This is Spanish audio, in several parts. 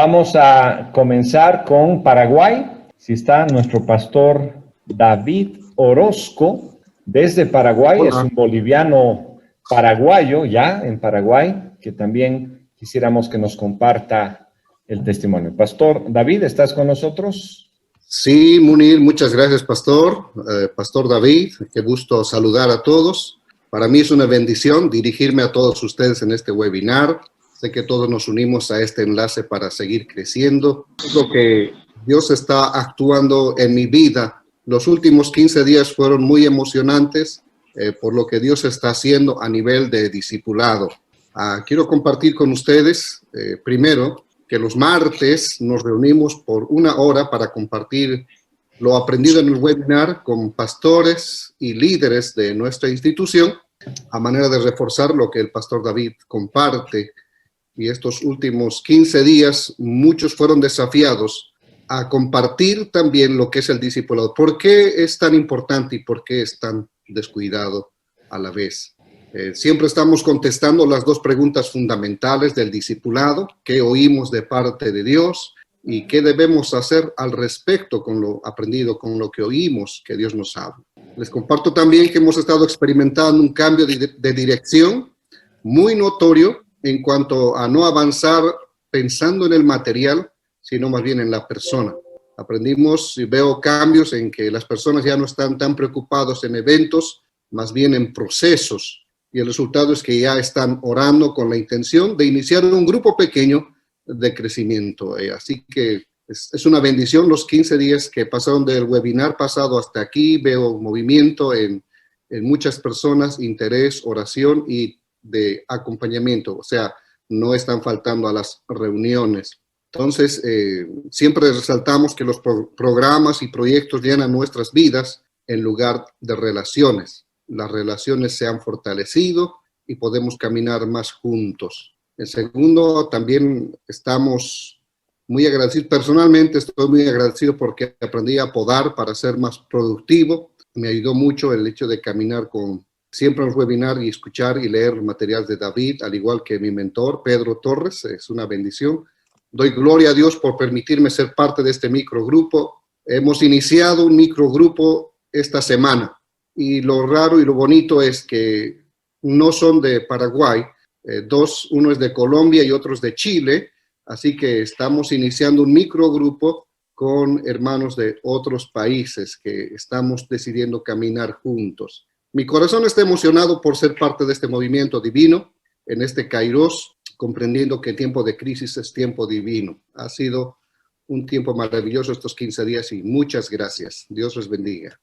Vamos a comenzar con Paraguay. Si está nuestro pastor David Orozco, desde Paraguay. Hola. Es un boliviano paraguayo ya en Paraguay, que también quisiéramos que nos comparta el testimonio. Pastor David, ¿estás con nosotros? Sí, Munir, muchas gracias, pastor. Pastor David, qué gusto saludar a todos. Para mí es una bendición dirigirme a todos ustedes en este webinar. Sé que todos nos unimos a este enlace para seguir creciendo. Lo que Dios está actuando en mi vida. Los últimos 15 días fueron muy emocionantes por lo que Dios está haciendo a nivel de discipulado. Quiero compartir con ustedes, primero, que los martes nos reunimos por 1 hora para compartir lo aprendido en el webinar con pastores y líderes de nuestra institución, a manera de reforzar lo que el pastor David comparte. Y estos últimos 15 días, muchos fueron desafiados a compartir también lo que es el discipulado. ¿Por qué es tan importante y por qué es tan descuidado a la vez? Siempre estamos contestando las dos preguntas fundamentales del discipulado: ¿qué oímos de parte de Dios? ¿Y qué debemos hacer al respecto con lo aprendido, con lo que oímos que Dios nos habla? Les comparto también que hemos estado experimentando un cambio de dirección muy notorio en cuanto a no avanzar pensando en el material, sino más bien en la persona. Aprendimos y veo cambios en que las personas ya no están tan preocupados en eventos, más bien en procesos. Y el resultado es que ya están orando con la intención de iniciar un grupo pequeño de crecimiento. Así que es una bendición los 15 días que pasaron del webinar pasado hasta aquí. Veo movimiento en muchas personas, interés, oración y de acompañamiento. O sea, no están faltando a las reuniones. Entonces, siempre resaltamos que los programas y proyectos llenan nuestras vidas en lugar de relaciones. Las relaciones se han fortalecido y podemos caminar más juntos. En segundo, también estamos muy agradecidos. Personalmente estoy muy agradecido porque aprendí a podar para ser más productivo. Me ayudó mucho el hecho de caminar con siempre en los webinars y escuchar y leer material de David, al igual que mi mentor, Pedro Torres. Es una bendición. Doy gloria a Dios por permitirme ser parte de este microgrupo. Hemos iniciado un microgrupo esta semana. Y lo raro y lo bonito es que no son de Paraguay, uno es de Colombia y otro es de Chile, así que estamos iniciando un microgrupo con hermanos de otros países que estamos decidiendo caminar juntos. Mi corazón está emocionado por ser parte de este movimiento divino, en este Kairos, comprendiendo que el tiempo de crisis es tiempo divino. Ha sido un tiempo maravilloso estos 15 días y muchas gracias. Dios les bendiga.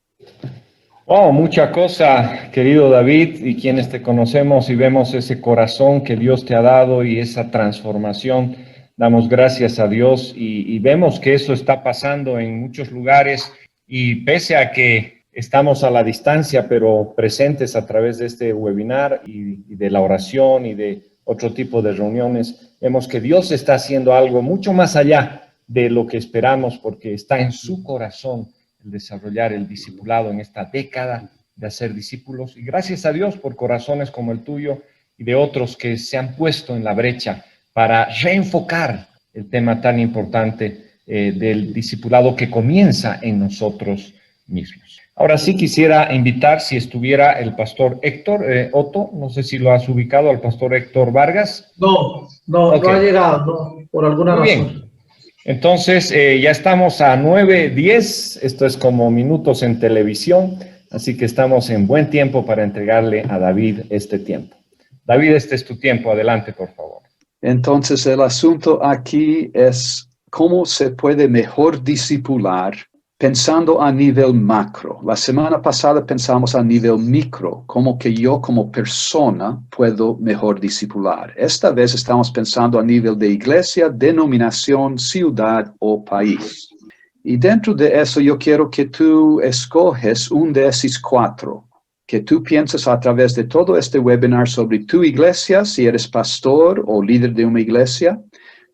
Oh, mucha cosa, querido David, y quienes te conocemos y vemos ese corazón que Dios te ha dado y esa transformación, damos gracias a Dios y vemos que eso está pasando en muchos lugares y pese a que estamos a la distancia, pero presentes a través de este webinar y de la oración y de otro tipo de reuniones, vemos que Dios está haciendo algo mucho más allá de lo que esperamos porque está en su corazón el desarrollar el discipulado en esta década de hacer discípulos. Y gracias a Dios por corazones como el tuyo y de otros que se han puesto en la brecha para reenfocar el tema tan importante del discipulado que comienza en nosotros mismos. Ahora sí quisiera invitar, si estuviera el pastor Héctor Otto, no sé si lo has ubicado, al pastor Héctor Vargas. No Okay. ha llegado, no, por alguna Muy razón. bien. Entonces, ya estamos a 9:10, esto es como minutos en televisión, así que estamos en buen tiempo para entregarle a David este tiempo. David, este es tu tiempo, adelante, por favor. Entonces, el asunto aquí es cómo se puede mejor discipular pensando a nivel macro. La semana pasada pensamos a nivel micro, como que yo como persona puedo mejor discipular. Esta vez estamos pensando a nivel de iglesia, denominación, ciudad o país. Y dentro de eso yo quiero que tú escoges un de esos 4, que tú pienses a través de todo este webinar sobre tu iglesia, si eres pastor o líder de una iglesia,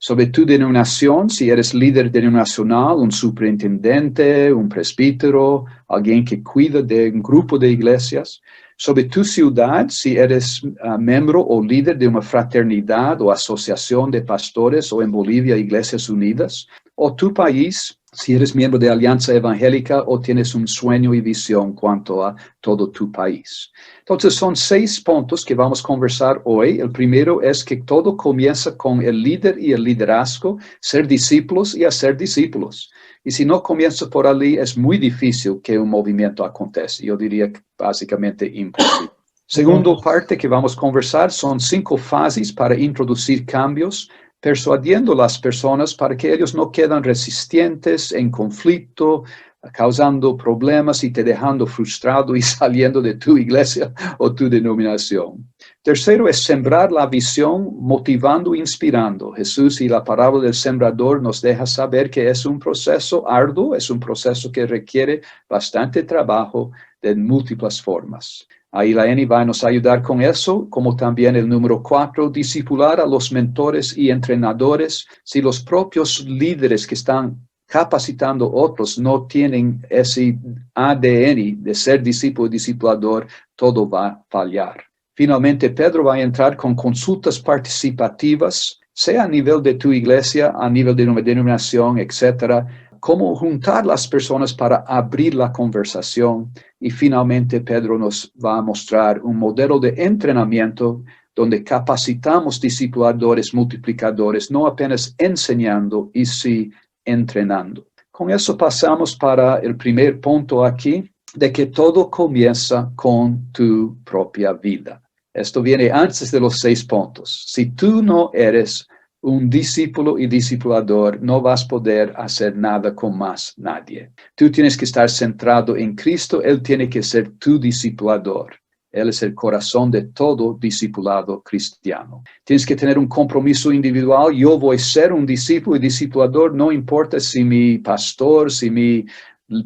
sobre tu denominación, si eres líder denominacional, un superintendente, un presbítero, alguien que cuida de un grupo de iglesias, sobre tu ciudad, si eres miembro o líder de una fraternidad o asociación de pastores, o en Bolivia, Iglesias Unidas, o tu país, si eres miembro de Alianza Evangélica o tienes un sueño y visión cuanto a todo tu país. Entonces, son 6 puntos que vamos a conversar hoy. El primero es que todo comienza con el líder y el liderazgo, ser discípulos y hacer discípulos. Y si no comienza por allí, es muy difícil que un movimiento acontezca. Yo diría que básicamente imposible. Segunda parte que vamos a conversar son 5 fases para introducir cambios, persuadiendo a las personas para que ellos no quedan resistentes, en conflicto, causando problemas y te dejando frustrado y saliendo de tu iglesia o tu denominación. Tercero es sembrar la visión, motivando e inspirando. Jesús y la parábola del sembrador nos deja saber que es un proceso arduo, es un proceso que requiere bastante trabajo de múltiples formas. Ahí la Eni va a nos ayudar con eso, como también el número 4, discipular a los mentores y entrenadores. Si los propios líderes que están capacitando otros no tienen ese ADN de ser discípulo y discipulador, todo va a fallar. Finalmente, Pedro va a entrar con consultas participativas, sea a nivel de tu iglesia, a nivel de una denominación, etcétera, cómo juntar las personas para abrir la conversación. Y finalmente, Pedro nos va a mostrar un modelo de entrenamiento donde capacitamos discipuladores, multiplicadores, no apenas enseñando, y sí entrenando. Con eso pasamos para el primer punto aquí, de que todo comienza con tu propia vida. Esto viene antes de los 6 puntos. Si tú no eres un discípulo y discipulador, no vas a poder hacer nada con más nadie. Tú tienes que estar centrado en Cristo. Él tiene que ser tu discipulador. Él es el corazón de todo discipulado cristiano. Tienes que tener un compromiso individual. Yo voy a ser un discípulo y discipulador, no importa si mi pastor, si mi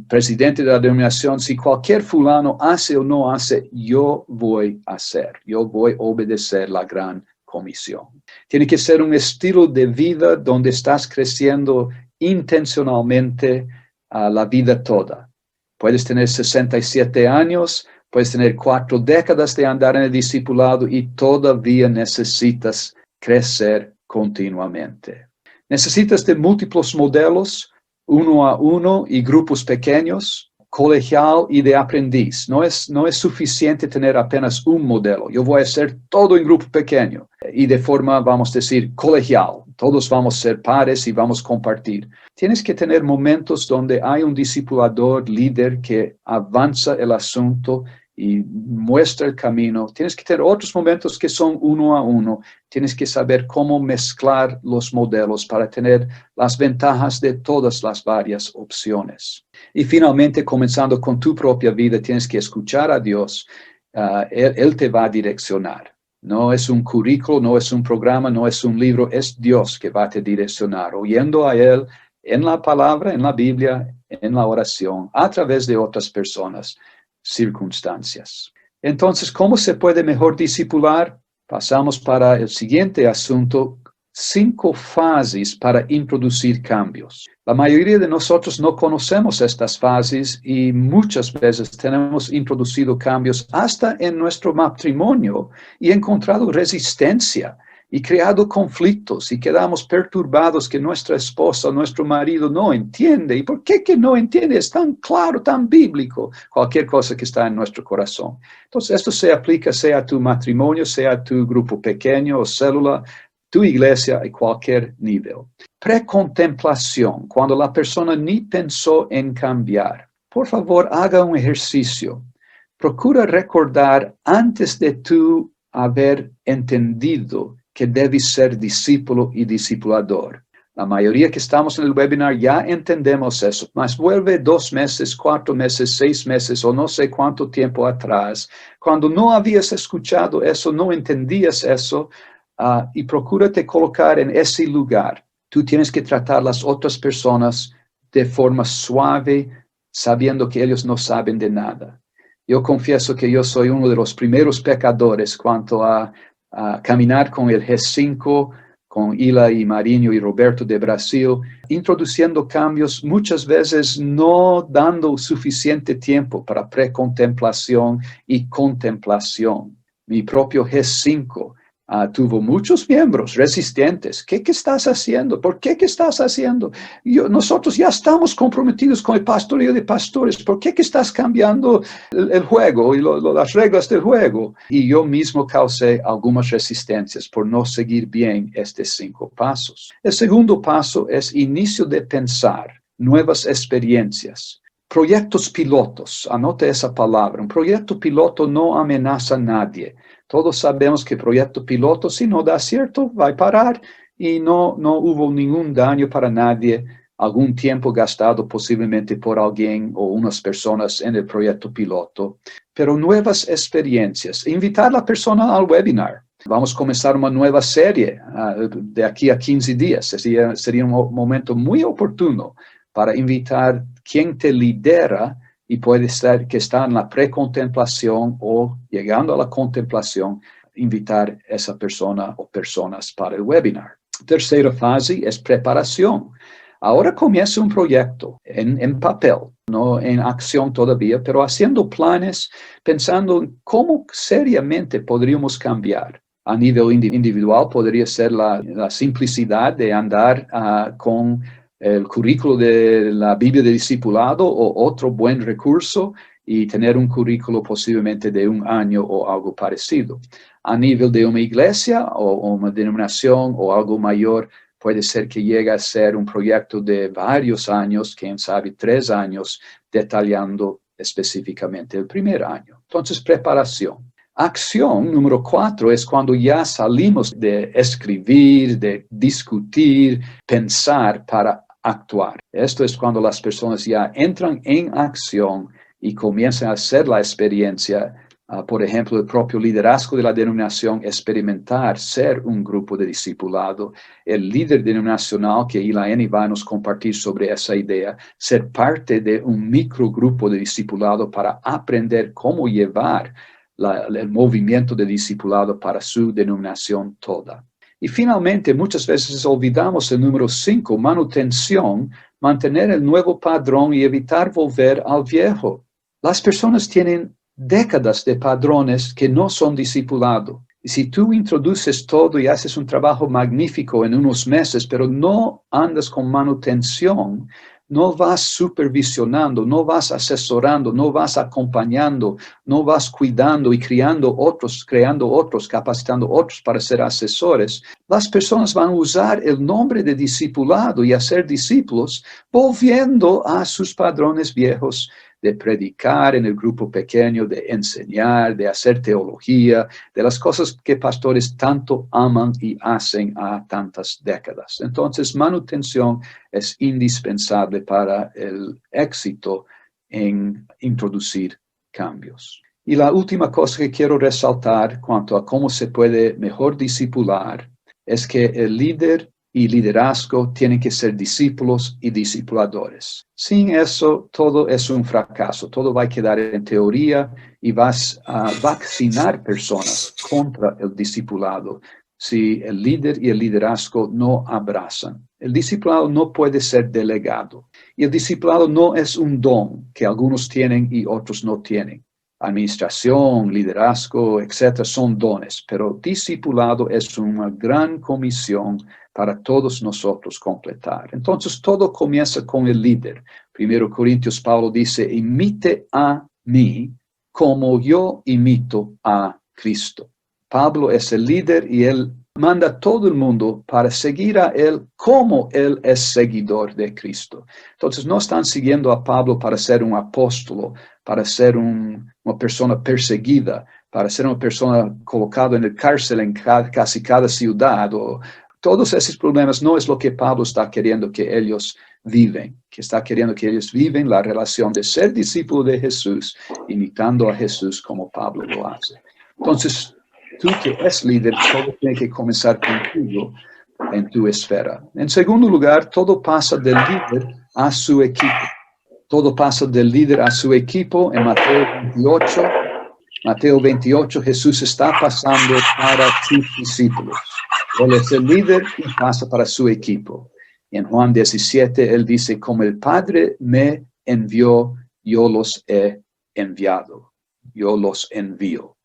presidente de la denominación, si cualquier fulano hace o no hace, yo voy a hacer. Yo voy a obedecer la gran comisión. Tiene que ser un estilo de vida donde estás creciendo intencionalmente la vida toda. Puedes tener 67 años, puedes tener 4 décadas de andar en el discipulado y todavía necesitas crecer continuamente. Necesitas de múltiples modelos, 1 a 1 y grupos pequeños, colegial y de aprendiz. No es suficiente tener apenas un modelo. Yo voy a hacer todo en grupo pequeño y de forma, vamos a decir, colegial. Todos vamos a ser pares y vamos a compartir. Tienes que tener momentos donde hay un discipulador, líder que avanza el asunto y muestra el camino. Tienes que tener otros momentos que son 1 a 1. Tienes que saber cómo mezclar los modelos para tener las ventajas de todas las varias opciones. Y finalmente, comenzando con tu propia vida, tienes que escuchar a Dios. Él te va a direccionar. No es un currículo, no es un programa, no es un libro, es Dios que va a te direccionar. Oyendo a Él en la palabra, en la Biblia, en la oración, a través de otras personas, circunstancias. Entonces, ¿cómo se puede mejor discipular? Pasamos para el siguiente asunto, 5 fases para introducir cambios. La mayoría de nosotros no conocemos estas fases y muchas veces tenemos introducido cambios hasta en nuestro matrimonio y encontrado resistencia y creado conflictos y quedamos perturbados que nuestra esposa, nuestro marido no entiende. ¿Y por qué que no entiende? Es tan claro, tan bíblico, cualquier cosa que está en nuestro corazón. Entonces, esto se aplica sea a tu matrimonio, sea a tu grupo pequeño o célula, tu iglesia a cualquier nivel. Precontemplación, cuando la persona ni pensó en cambiar. Por favor, haga un ejercicio. Procura recordar antes de tú haber entendido que debes ser discípulo y discipulador. La mayoría que estamos en el webinar ya entendemos eso, mas vuelve 2 meses, 4 meses, 6 meses o no sé cuánto tiempo atrás, cuando no habías escuchado eso, no entendías eso, y procúrate colocar en ese lugar. Tú tienes que tratar a las otras personas de forma suave, sabiendo que ellos no saben de nada. Yo confieso que yo soy uno de los primeros pecadores cuanto a caminar con el G5, con Ila y Marinho y Roberto de Brasil, introduciendo cambios, muchas veces no dando suficiente tiempo para precontemplación y contemplación. Mi propio G5 tuvo muchos miembros resistentes. ¿Qué estás haciendo? ¿Por qué estás haciendo? Nosotros ya estamos comprometidos con el pastoreo de pastores. ¿Por qué estás cambiando el juego y las reglas del juego? Y yo mismo causé algunas resistencias por no seguir bien estos 5 pasos. El segundo paso es inicio de pensar, nuevas experiencias. Proyectos pilotos, anote esa palabra. Un proyecto piloto no amenaza a nadie. Todos sabemos que proyecto piloto, si no da cierto, va a parar y no hubo ningún daño para nadie. Algún tiempo gastado posiblemente por alguien o unas personas en el proyecto piloto. Pero nuevas experiencias. Invitar a la persona al webinar. Vamos a comenzar una nueva serie de aquí a 15 días. Sería un momento muy oportuno para invitar quien te lidera y puede ser que está en la precontemplación o llegando a la contemplación, invitar a esa persona o personas para el webinar. Tercera fase es preparación. Ahora comienza un proyecto en papel, no en acción todavía, pero haciendo planes, pensando en cómo seriamente podríamos cambiar. A nivel individual podría ser la simplicidad de andar con el currículo de la Biblia de Discipulado o otro buen recurso y tener un currículo posiblemente de 1 año o algo parecido. A nivel de una iglesia o una denominación o algo mayor, puede ser que llegue a ser un proyecto de varios años, quién sabe 3 años, detallando específicamente el primer año. Entonces, preparación. Acción número 4 es cuando ya salimos de escribir, de discutir, pensar para actuar. Esto es cuando las personas ya entran en acción y comienzan a hacer la experiencia. Por ejemplo, el propio liderazgo de la denominación, experimentar ser un grupo de discipulado. El líder denominacional, que Elaine va a nos compartir sobre esa idea, ser parte de un microgrupo de discipulado para aprender cómo llevar el movimiento de discipulado para su denominación toda. Y finalmente, muchas veces olvidamos el número 5, manutención, mantener el nuevo padrón y evitar volver al viejo. Las personas tienen décadas de padrones que no son discipulados. Y si tú introduces todo y haces un trabajo magnífico en unos meses, pero no andas con manutención, no vas supervisionando, no vas asesorando, no vas acompañando, no vas cuidando y creando otros, capacitando otros para ser asesores, las personas van a usar el nombre de discipulado y hacer discípulos volviendo a sus padrones viejos de predicar en el grupo pequeño, de enseñar, de hacer teología, de las cosas que pastores tanto aman y hacen a tantas décadas. Entonces, manutención es indispensable para el éxito en introducir cambios. Y la última cosa que quiero resaltar cuanto a cómo se puede mejor discipular es que el líder y liderazgo tienen que ser discípulos y discipuladores. Sin eso, todo es un fracaso. Todo va a quedar en teoría y vas a vaccinar personas contra el discipulado si el líder y el liderazgo no abrazan. El discipulado no puede ser delegado. Y el discipulado no es un don que algunos tienen y otros no tienen. Administración, liderazgo, etcétera, son dones, pero discipulado es una gran comisión para todos nosotros completar. Entonces, todo comienza con el líder. 1 Corintios, Pablo dice, imite a mí como yo imito a Cristo. Pablo es el líder y él manda a todo el mundo para seguir a él como él es seguidor de Cristo. Entonces, no están siguiendo a Pablo para ser un apóstolo, para ser una persona perseguida, para ser una persona colocada en el cárcel en casi cada ciudad. Todos esos problemas no es lo que Pablo está queriendo que ellos viven, que está queriendo que ellos viven la relación de ser discípulo de Jesús, imitando a Jesús como Pablo lo hace. Entonces, tú que eres líder, todo tiene que comenzar contigo en tu esfera. En segundo lugar, todo pasa del líder a su equipo. Todo pasa del líder a su equipo. En Mateo 28, Jesús está pasando para sus discípulos. Él es el líder y pasa para su equipo. En Juan 17, él dice, como el Padre me envió, yo los he enviado. Yo los envío.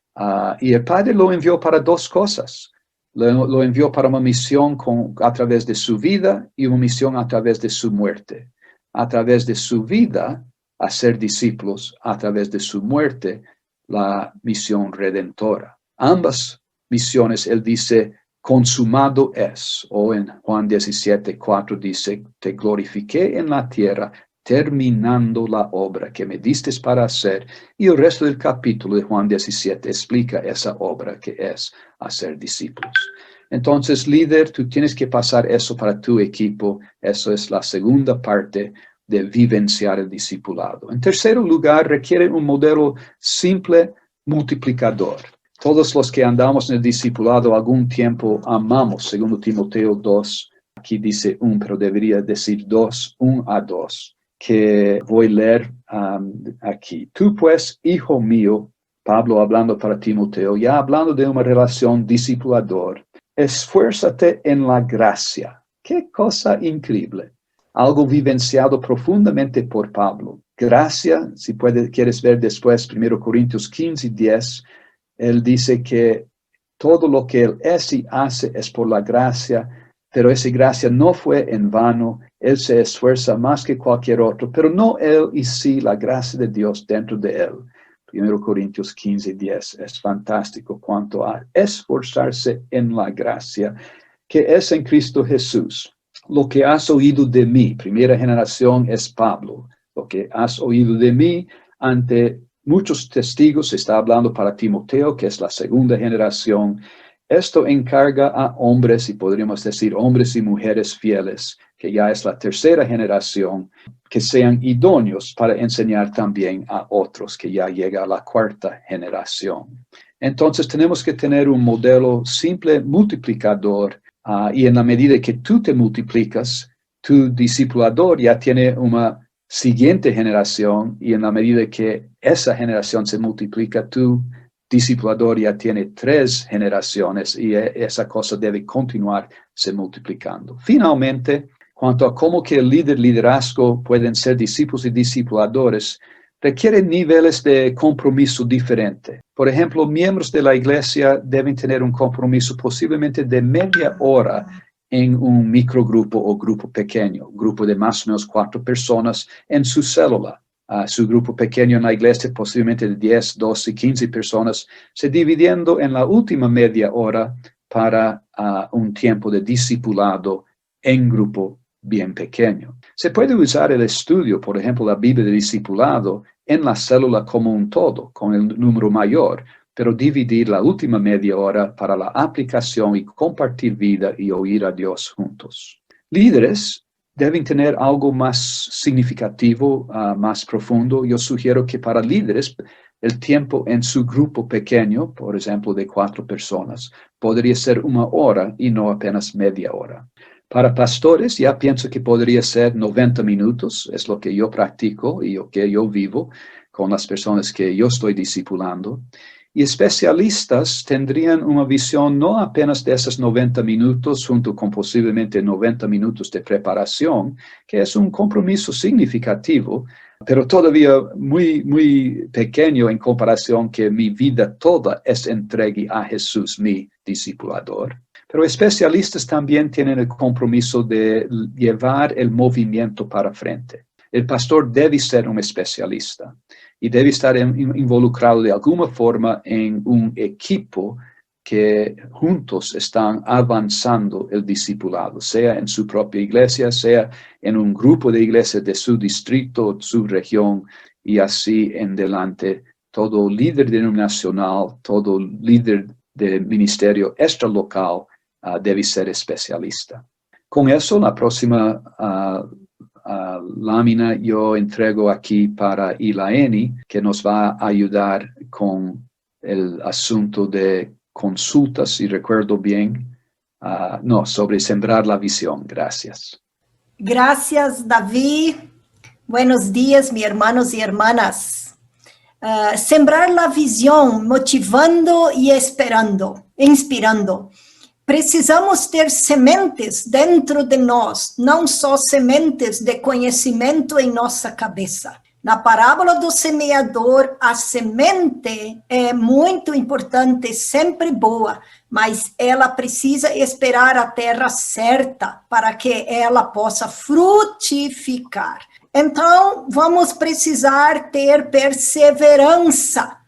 Y el Padre lo envió para dos cosas. Lo envió para una misión a través de su vida y una misión a través de su muerte. A través de su vida, hacer discípulos. A través de su muerte, la misión redentora. Ambas misiones, él dice, consumado es. O en Juan 17, 4 dice, te glorifiqué en la tierra, terminando la obra que me diste para hacer. Y el resto del capítulo de Juan 17 explica esa obra que es hacer discípulos. Entonces, líder, tú tienes que pasar eso para tu equipo. Eso es la segunda parte de vivenciar el discipulado. En tercer lugar, requiere un modelo simple, multiplicador. Todos los que andamos en el discipulado algún tiempo amamos, según Timoteo 2, aquí dice 1, pero debería decir 2, 1 a 2, que voy a leer aquí. Tú pues, hijo mío, Pablo hablando para Timoteo, ya hablando de una relación discipulador, esfuérzate en la gracia. ¡Qué cosa increíble! Algo vivenciado profundamente por Pablo. Gracia, si quieres ver después 1 Corintios 15 y 10, él dice que todo lo que él es y hace es por la gracia, pero esa gracia no fue en vano. Él se esfuerza más que cualquier otro, pero no él y sí la gracia de Dios dentro de él. 1 Corintios 15 y 10 es fantástico cuanto a esforzarse en la gracia que es en Cristo Jesús. Lo que has oído de mí, primera generación es Pablo. Lo que has oído de mí ante muchos testigos, está hablando para Timoteo, que es la segunda generación. Esto encarga a hombres, y podríamos decir hombres y mujeres fieles, que ya es la tercera generación, que sean idóneos para enseñar también a otros, que ya llega a la cuarta generación. Entonces tenemos que tener un modelo simple, multiplicador, y en la medida que tú te multiplicas, tu discipulador ya tiene una siguiente generación, y en la medida que esa generación se multiplica, tu discipulador ya tiene 3 generaciones y esa cosa debe continuarse multiplicando. Finalmente, cuanto a cómo que el liderazgo pueden ser discípulos y discipuladores, requiere niveles de compromiso diferentes. Por ejemplo, miembros de la iglesia deben tener un compromiso posiblemente de media hora en un microgrupo o grupo pequeño, grupo de más o menos 4 personas en su célula. Su grupo pequeño en la iglesia, posiblemente de 10, 12, 15 personas, se dividiendo en la última media hora para un tiempo de discipulado en grupo bien pequeño. Se puede usar el estudio, por ejemplo, la Biblia de discipulado, en la célula como un todo, con el número mayor, pero dividir la última media hora para la aplicación y compartir vida y oír a Dios juntos. Líderes deben tener algo más significativo, más profundo. Yo sugiero que para líderes, el tiempo en su grupo pequeño, por ejemplo, de 4 personas, podría ser 1 hora y no apenas media hora. Para pastores, ya pienso que podría ser 90 minutos, es lo que yo practico y lo que yo vivo con las personas que yo estoy discipulando. Y especialistas tendrían una visión no apenas de esos 90 minutos, junto con posiblemente 90 minutos de preparación, que es un compromiso significativo, pero todavía muy, muy pequeño en comparación que mi vida toda es entregue a Jesús, mi discipulador. Pero especialistas también tienen el compromiso de llevar el movimiento para frente. El pastor debe ser un especialista y debe estar involucrado de alguna forma en un equipo que juntos están avanzando el discipulado, sea en su propia iglesia, sea en un grupo de iglesias de su distrito, su región, y así en adelante. Todo líder denominacional, todo líder de ministerio extralocal debe ser especialista. Con eso, la próxima lámina yo entrego aquí para Ilaeni, que nos va a ayudar con el asunto de consultas, si recuerdo bien, sobre sembrar la visión. Gracias. Gracias, David. Buenos días, mis hermanos y hermanas. Sembrar la visión, motivando y inspirando. precisamos ter sementes dentro de nós, não só sementes de conhecimento em nossa cabeça. Na parábola do semeador, a semente é muito importante, sempre boa, mas ela precisa esperar a terra certa para que ela possa frutificar. Então, vamos precisar ter perseverança,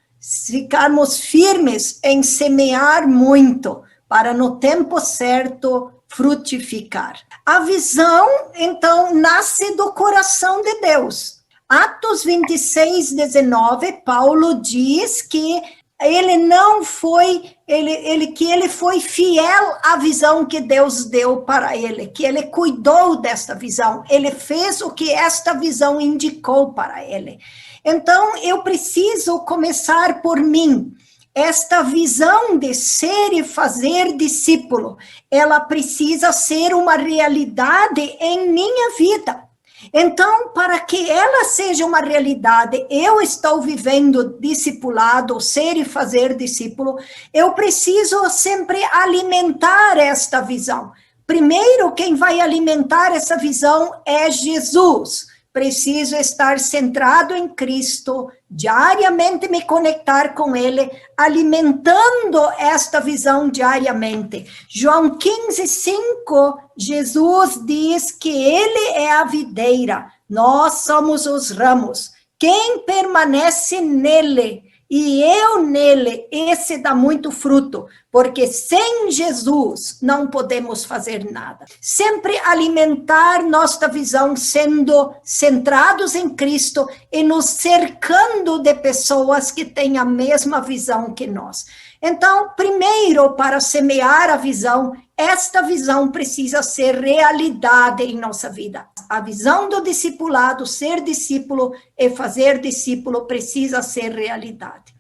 ficarmos firmes em semear muito, para no tempo certo frutificar. A visão, então, nasce do coração de Deus. Atos 26, 19, Paulo diz que ele não foi, que ele foi fiel à visão que Deus deu para ele, que ele cuidou desta visão, ele fez o que esta visão indicou para ele. Então, eu preciso começar por mim. Esta visão de ser e fazer discípulo, ela precisa ser uma realidade em minha vida. Então, para que ela seja uma realidade, eu estou vivendo discipulado, ser e fazer discípulo, eu preciso sempre alimentar esta visão. Primeiro, quem vai alimentar essa visão é Jesus. Preciso estar centrado em Cristo, diariamente me conectar com Ele, alimentando esta visão diariamente. João 15, 5, Jesus diz que Ele é a videira, nós somos os ramos. Quem permanece nele e eu nele, esse dá muito fruto, porque sem Jesus não podemos fazer nada. Sempre alimentar nossa visão sendo centrados em Cristo e nos cercando de pessoas que têm a mesma visão que nós. Então, primeiro, para semear a visão, esta visão precisa ser realidade em nossa vida. A visão do discipulado, ser discípulo e fazer discípulo precisa ser realidade.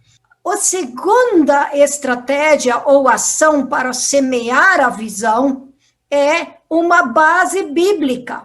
A segunda estratégia ou ação para semear a visão é uma base bíblica.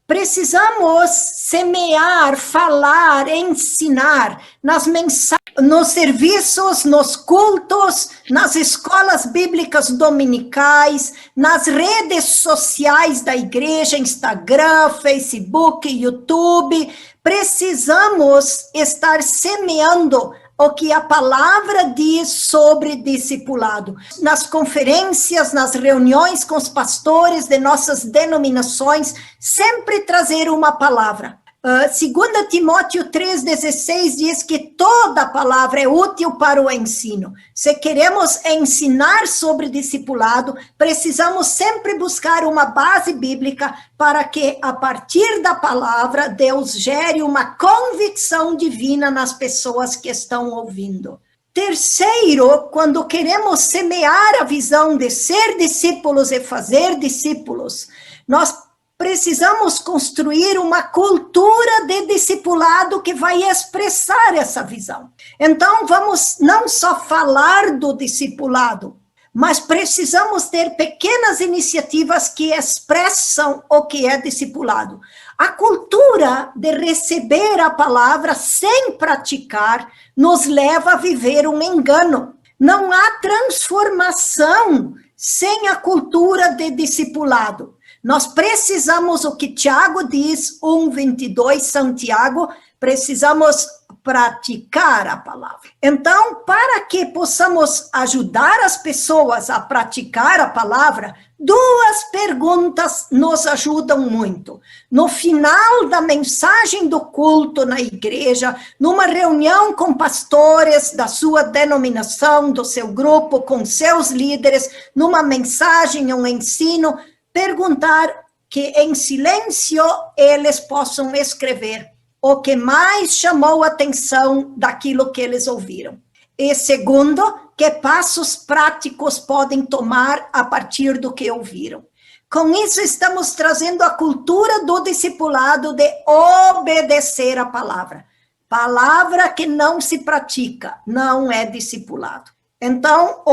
Precisamos semear, falar, ensinar nas mensagens, nos serviços, nos cultos, nas escolas bíblicas dominicais, nas redes sociais da igreja, Instagram, Facebook, YouTube. Precisamos estar semeando o que a palavra diz sobre discipulado. Nas conferências, nas reuniões com os pastores de nossas denominações, sempre trazer uma palavra. 2 Timóteo 3,16 diz que toda palavra é útil para o ensino. Se queremos ensinar sobre discipulado, precisamos sempre buscar uma base bíblica para que, a partir da palavra, Deus gere uma convicção divina nas pessoas que estão ouvindo. Terceiro, quando queremos semear a visão de ser discípulos e fazer discípulos, nós precisamos construir uma cultura de discipulado que vai expressar essa visão. Então, vamos não só falar do discipulado, mas precisamos ter pequenas iniciativas que expressam o que é discipulado. A cultura de receber a palavra sem praticar nos leva a viver um engano. Não há transformação sem a cultura de discipulado. Nós precisamos, o que Tiago diz, 1:22, Santiago, precisamos praticar a palavra. Então, para que possamos ajudar as pessoas a praticar a palavra, duas perguntas nos ajudam muito. No final da mensagem do culto na igreja, numa reunião com pastores da sua denominação, do seu grupo, com seus líderes, numa mensagem, um ensino, perguntar que em silêncio eles possam escrever o que mais chamou a atenção daquilo que eles ouviram. E segundo, que passos práticos podem tomar a partir do que ouviram. Com isso, estamos trazendo a cultura do discipulado de obedecer a palavra. Palavra que não se pratica, não é discipulado. Então,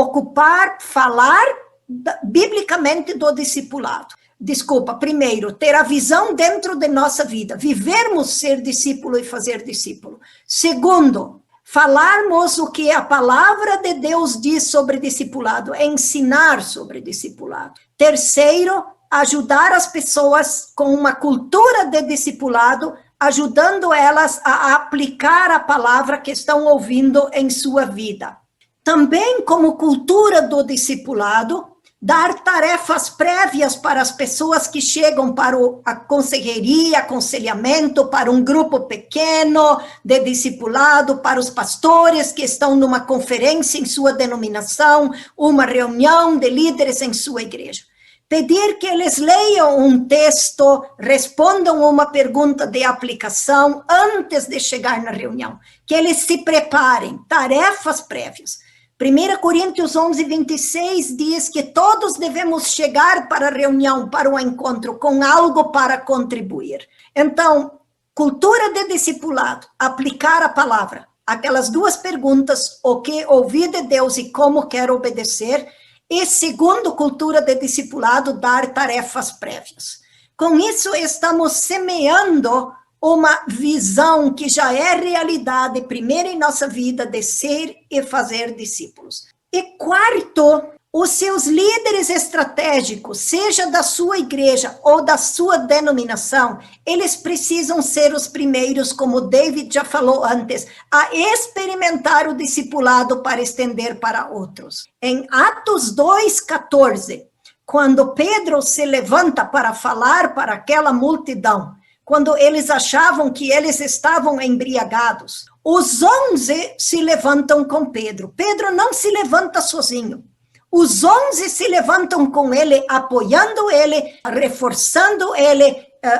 falar biblicamente do discipulado. Desculpa, primeiro, ter a visão dentro de nossa vida, vivermos ser discípulo e fazer discípulo. Segundo, falarmos o que a palavra de Deus diz sobre discipulado, ensinar sobre discipulado. Terceiro, ajudar as pessoas com uma cultura de discipulado, ajudando elas a aplicar a palavra que estão ouvindo em sua vida. Também, como cultura do discipulado, dar tarefas prévias para as pessoas que chegam para a consejeria, aconselhamento, para um grupo pequeno de discipulado, para os pastores que estão numa conferência em sua denominação, uma reunião de líderes em sua igreja. Pedir que eles leiam um texto, respondam uma pergunta de aplicação antes de chegar na reunião, que eles se preparem, tarefas prévias. 1 Coríntios 11, 26 diz que todos devemos chegar para a reunião, para o encontro, com algo para contribuir. Então, cultura de discipulado, aplicar a palavra. Aquelas duas perguntas, o que ouvi de Deus e como quero obedecer. E segundo, cultura de discipulado, dar tarefas prévias. Com isso, estamos semeando uma visão que já é realidade, primeiro em nossa vida, de ser e fazer discípulos. E quarto, os seus líderes estratégicos, seja da sua igreja ou da sua denominação, eles precisam ser os primeiros, como David já falou antes, a experimentar o discipulado para estender para outros. Em Atos 2:14, quando Pedro se levanta para falar para aquela multidão, quando eles achavam que eles estavam embriagados, os 11 se levantam com Pedro. Pedro não se levanta sozinho. Os 11 se levantam com ele, apoiando ele, reforçando ele,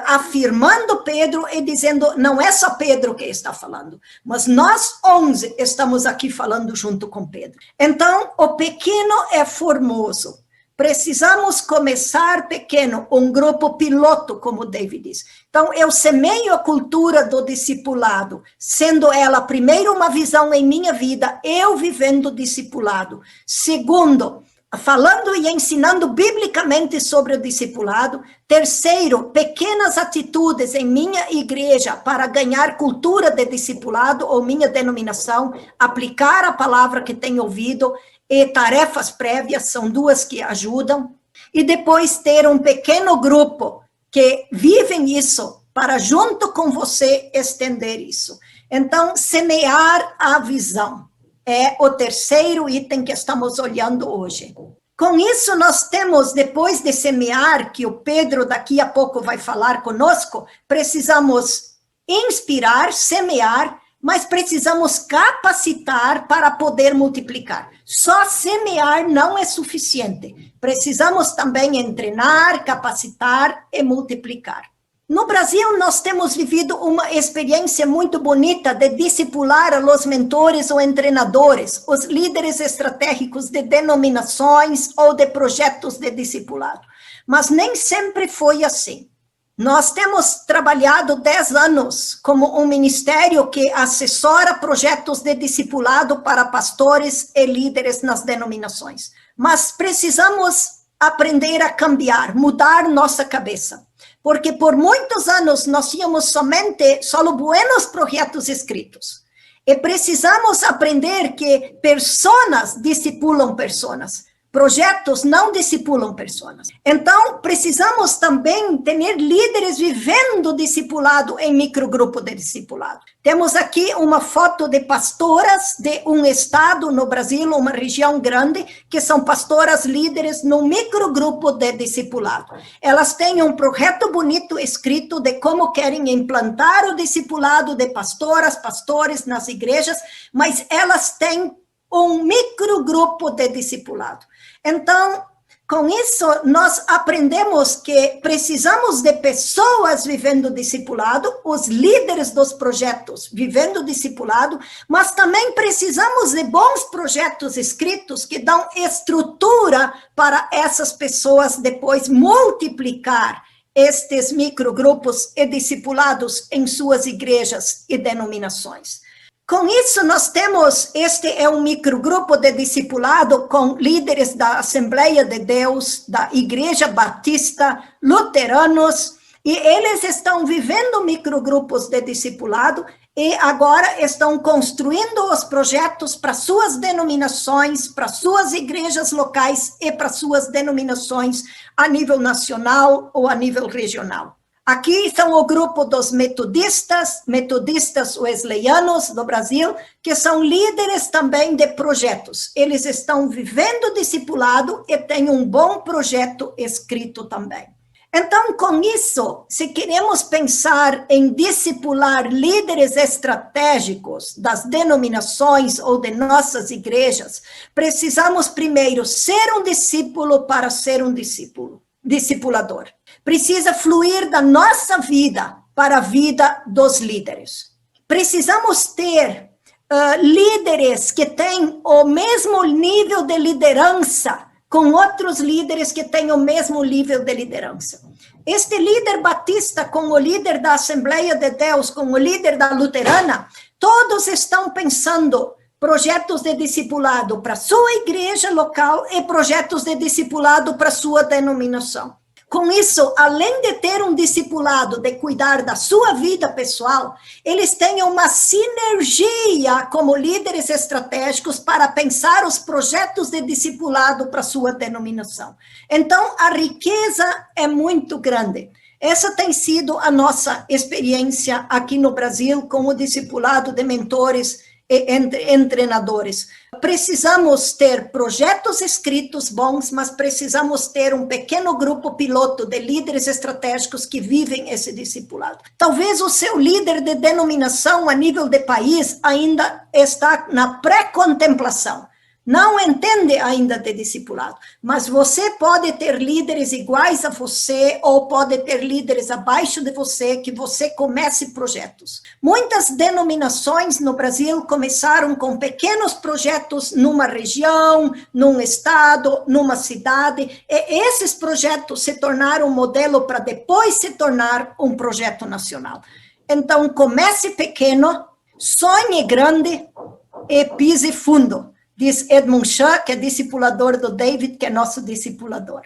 afirmando Pedro e dizendo, não é só Pedro que está falando, mas nós 11 estamos aqui falando junto com Pedro. Então, o pequeno é formoso. Precisamos começar pequeno, um grupo piloto, como David diz. Então, eu semeio a cultura do discipulado, sendo ela, primeiro, uma visão em minha vida, eu vivendo discipulado. Segundo, falando e ensinando biblicamente sobre o discipulado. Terceiro, pequenas atitudes em minha igreja para ganhar cultura de discipulado ou minha denominação, aplicar a palavra que tenho ouvido. E tarefas prévias, são duas que ajudam, e depois ter um pequeno grupo que vivem isso, para junto com você estender isso. Então, semear a visão é o terceiro item que estamos olhando hoje. Com isso, nós temos, depois de semear, que o Pedro daqui a pouco vai falar conosco, precisamos inspirar, semear, mas precisamos capacitar para poder multiplicar. Só semear não é suficiente. Precisamos também treinar, capacitar e multiplicar. No Brasil, nós temos vivido uma experiência muito bonita de discipular os mentores ou treinadores, os líderes estratégicos de denominações ou de projetos de discipulado. Mas nem sempre foi assim. Nós temos trabalhado 10 anos como um ministério que assessora projetos de discipulado para pastores e líderes nas denominações. Mas precisamos aprender a cambiar, mudar nossa cabeça. Porque por muitos anos nós tínhamos só buenos projetos escritos. E precisamos aprender que pessoas discipulam pessoas. Projetos não discipulam pessoas. Então, precisamos também ter líderes vivendo discipulado em microgrupo de discipulado. Temos aqui uma foto de pastoras de um estado no Brasil, uma região grande, que são pastoras líderes no microgrupo de discipulado. Elas têm um projeto bonito escrito de como querem implantar o discipulado de pastoras, pastores nas igrejas, mas elas têm um microgrupo de discipulado. Então, com isso, nós aprendemos que precisamos de pessoas vivendo discipulado, os líderes dos projetos vivendo discipulado, mas também precisamos de bons projetos escritos que dão estrutura para essas pessoas depois multiplicar estes microgrupos e discipulados em suas igrejas e denominações. Com isso, nós temos, este é um microgrupo de discipulado com líderes da Assembleia de Deus, da Igreja Batista, luteranos, e eles estão vivendo microgrupos de discipulado e agora estão construindo os projetos para suas denominações, para suas igrejas locais e para suas denominações a nível nacional ou a nível regional. Aqui estão o grupo dos metodistas wesleyanos do Brasil, que são líderes também de projetos. Eles estão vivendo o discipulado e têm um bom projeto escrito também. Então, com isso, se queremos pensar em discipular líderes estratégicos das denominações ou de nossas igrejas, precisamos primeiro ser um discípulo para ser um discipulador. Precisa fluir da nossa vida para a vida dos líderes. Precisamos ter líderes que têm o mesmo nível de liderança com outros líderes que têm o mesmo nível de liderança. Este líder batista com o líder da Assembleia de Deus, com o líder da luterana, todos estão pensando projetos de discipulado para sua igreja local e projetos de discipulado para sua denominação. Com isso, além de ter um discipulado, de cuidar da sua vida pessoal, eles têm uma sinergia como líderes estratégicos para pensar os projetos de discipulado para sua denominação. Então, a riqueza é muito grande. Essa tem sido a nossa experiência aqui no Brasil com o discipulado de mentores e treinadores. Precisamos ter projetos escritos bons, mas precisamos ter um pequeno grupo piloto de líderes estratégicos que vivem esse discipulado. Talvez o seu líder de denominação a nível de país ainda está na pré-contemplação. Não entende ainda de discipulado, mas você pode ter líderes iguais a você ou pode ter líderes abaixo de você que você comece projetos. Muitas denominações no Brasil começaram com pequenos projetos numa região, num estado, numa cidade, e esses projetos se tornaram um modelo para depois se tornar um projeto nacional. Então, comece pequeno, sonhe grande e pise fundo. Diz Edmund Shaw, que é discipulador do David, que é nosso discipulador.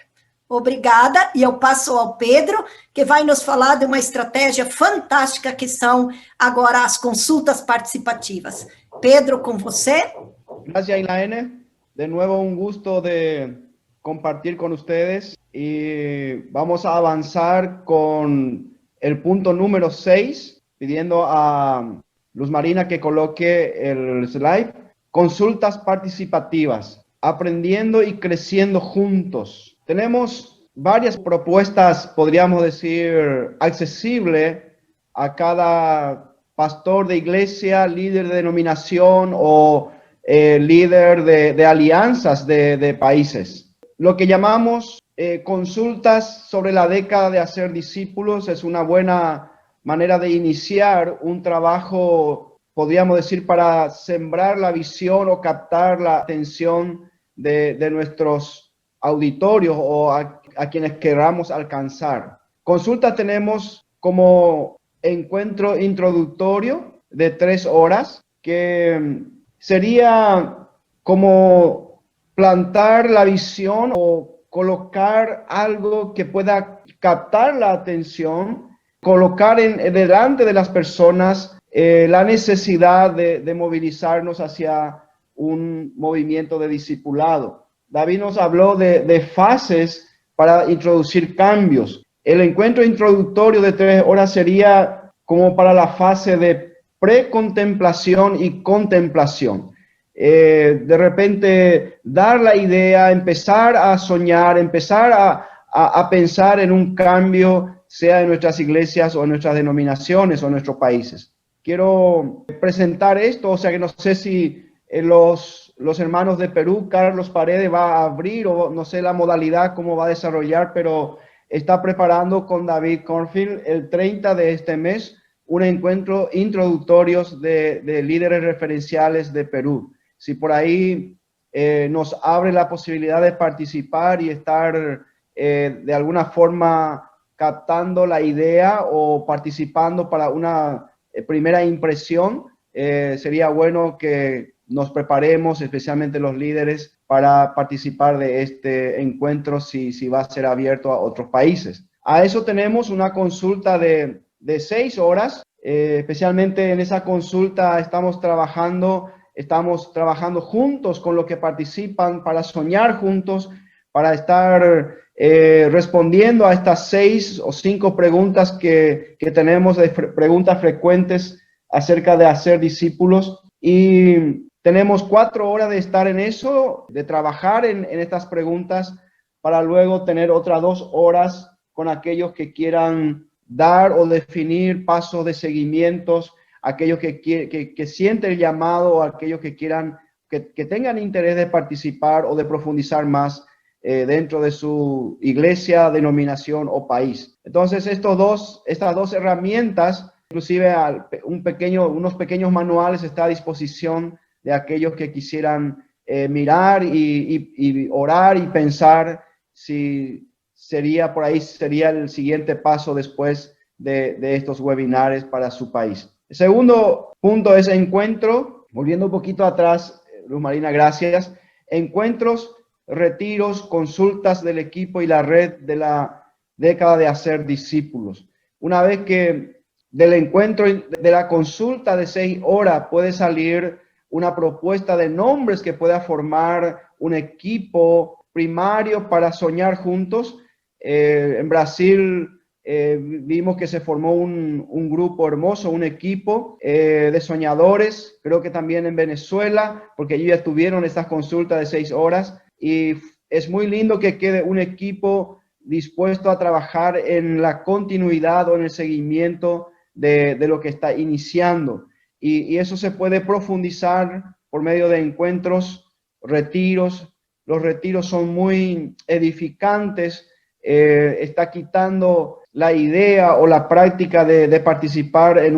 Obrigada, e eu passo ao Pedro, que vai nos falar de uma estratégia fantástica que são agora as consultas participativas. Pedro, com você. Gracias, Ilaene. De nuevo, un gusto de compartir con ustedes y vamos a avanzar con el punto número 6, pidiendo a Luz Marina que coloque el slide. Consultas participativas, aprendiendo y creciendo juntos. Tenemos varias propuestas, podríamos decir, accesibles a cada pastor de iglesia, líder de denominación o líder de alianzas de países. Lo que llamamos consultas sobre la década de hacer discípulos es una buena manera de iniciar un trabajo, podríamos decir, para sembrar la visión o captar la atención de nuestros auditorios o a quienes queramos alcanzar. Consultas tenemos como encuentro introductorio de 3 horas, que sería como plantar la visión o colocar algo que pueda captar la atención, colocar delante de las personas la necesidad de movilizarnos hacia un movimiento de discipulado. David nos habló de fases para introducir cambios. El encuentro introductorio de 3 horas sería como para la fase de precontemplación y contemplación. De repente dar la idea, empezar a soñar, empezar a pensar en un cambio, sea en nuestras iglesias o en nuestras denominaciones o en nuestros países. Quiero presentar esto, o sea que no sé si los hermanos de Perú, Carlos Paredes va a abrir o no sé la modalidad, cómo va a desarrollar, pero está preparando con David Cornfield el 30 de este mes un encuentro introductorio de líderes referenciales de Perú. Si por ahí nos abre la posibilidad de participar y estar de alguna forma captando la idea o participando para una primera impresión, sería bueno que nos preparemos, especialmente los líderes, para participar de este encuentro si va a ser abierto a otros países. A eso tenemos una consulta de 6 horas especialmente en esa consulta estamos trabajando juntos con los que participan para soñar juntos, para estar respondiendo a estas 6 o 5 preguntas que tenemos, de preguntas frecuentes acerca de hacer discípulos. Y tenemos 4 horas de estar en eso, de trabajar en estas preguntas, para luego tener otras 2 horas con aquellos que quieran dar o definir pasos de seguimientos, aquellos que sienten el llamado, aquellos que quieran, que tengan interés de participar o de profundizar más dentro de su iglesia, denominación o país. Entonces, estas dos herramientas, inclusive unos pequeños manuales, está a disposición de aquellos que quisieran mirar y orar y pensar si sería el siguiente paso después de estos webinares para su país. El segundo punto es encuentro. Volviendo un poquito atrás, Luz Marina, gracias. Encuentros, retiros, consultas del equipo y la red de la década de hacer discípulos. Una vez que del encuentro, de la consulta de 6 horas, puede salir una propuesta de nombres que pueda formar un equipo primario para soñar juntos. En Brasil vimos que se formó un grupo hermoso, un equipo de soñadores. Creo que también en Venezuela, porque ellos ya tuvieron estas consultas de 6 horas. Y es muy lindo que quede un equipo dispuesto a trabajar en la continuidad o en el seguimiento de lo que está iniciando. Y eso se puede profundizar por medio de encuentros, retiros. Los retiros son muy edificantes. Está quitando la idea o la práctica de participar en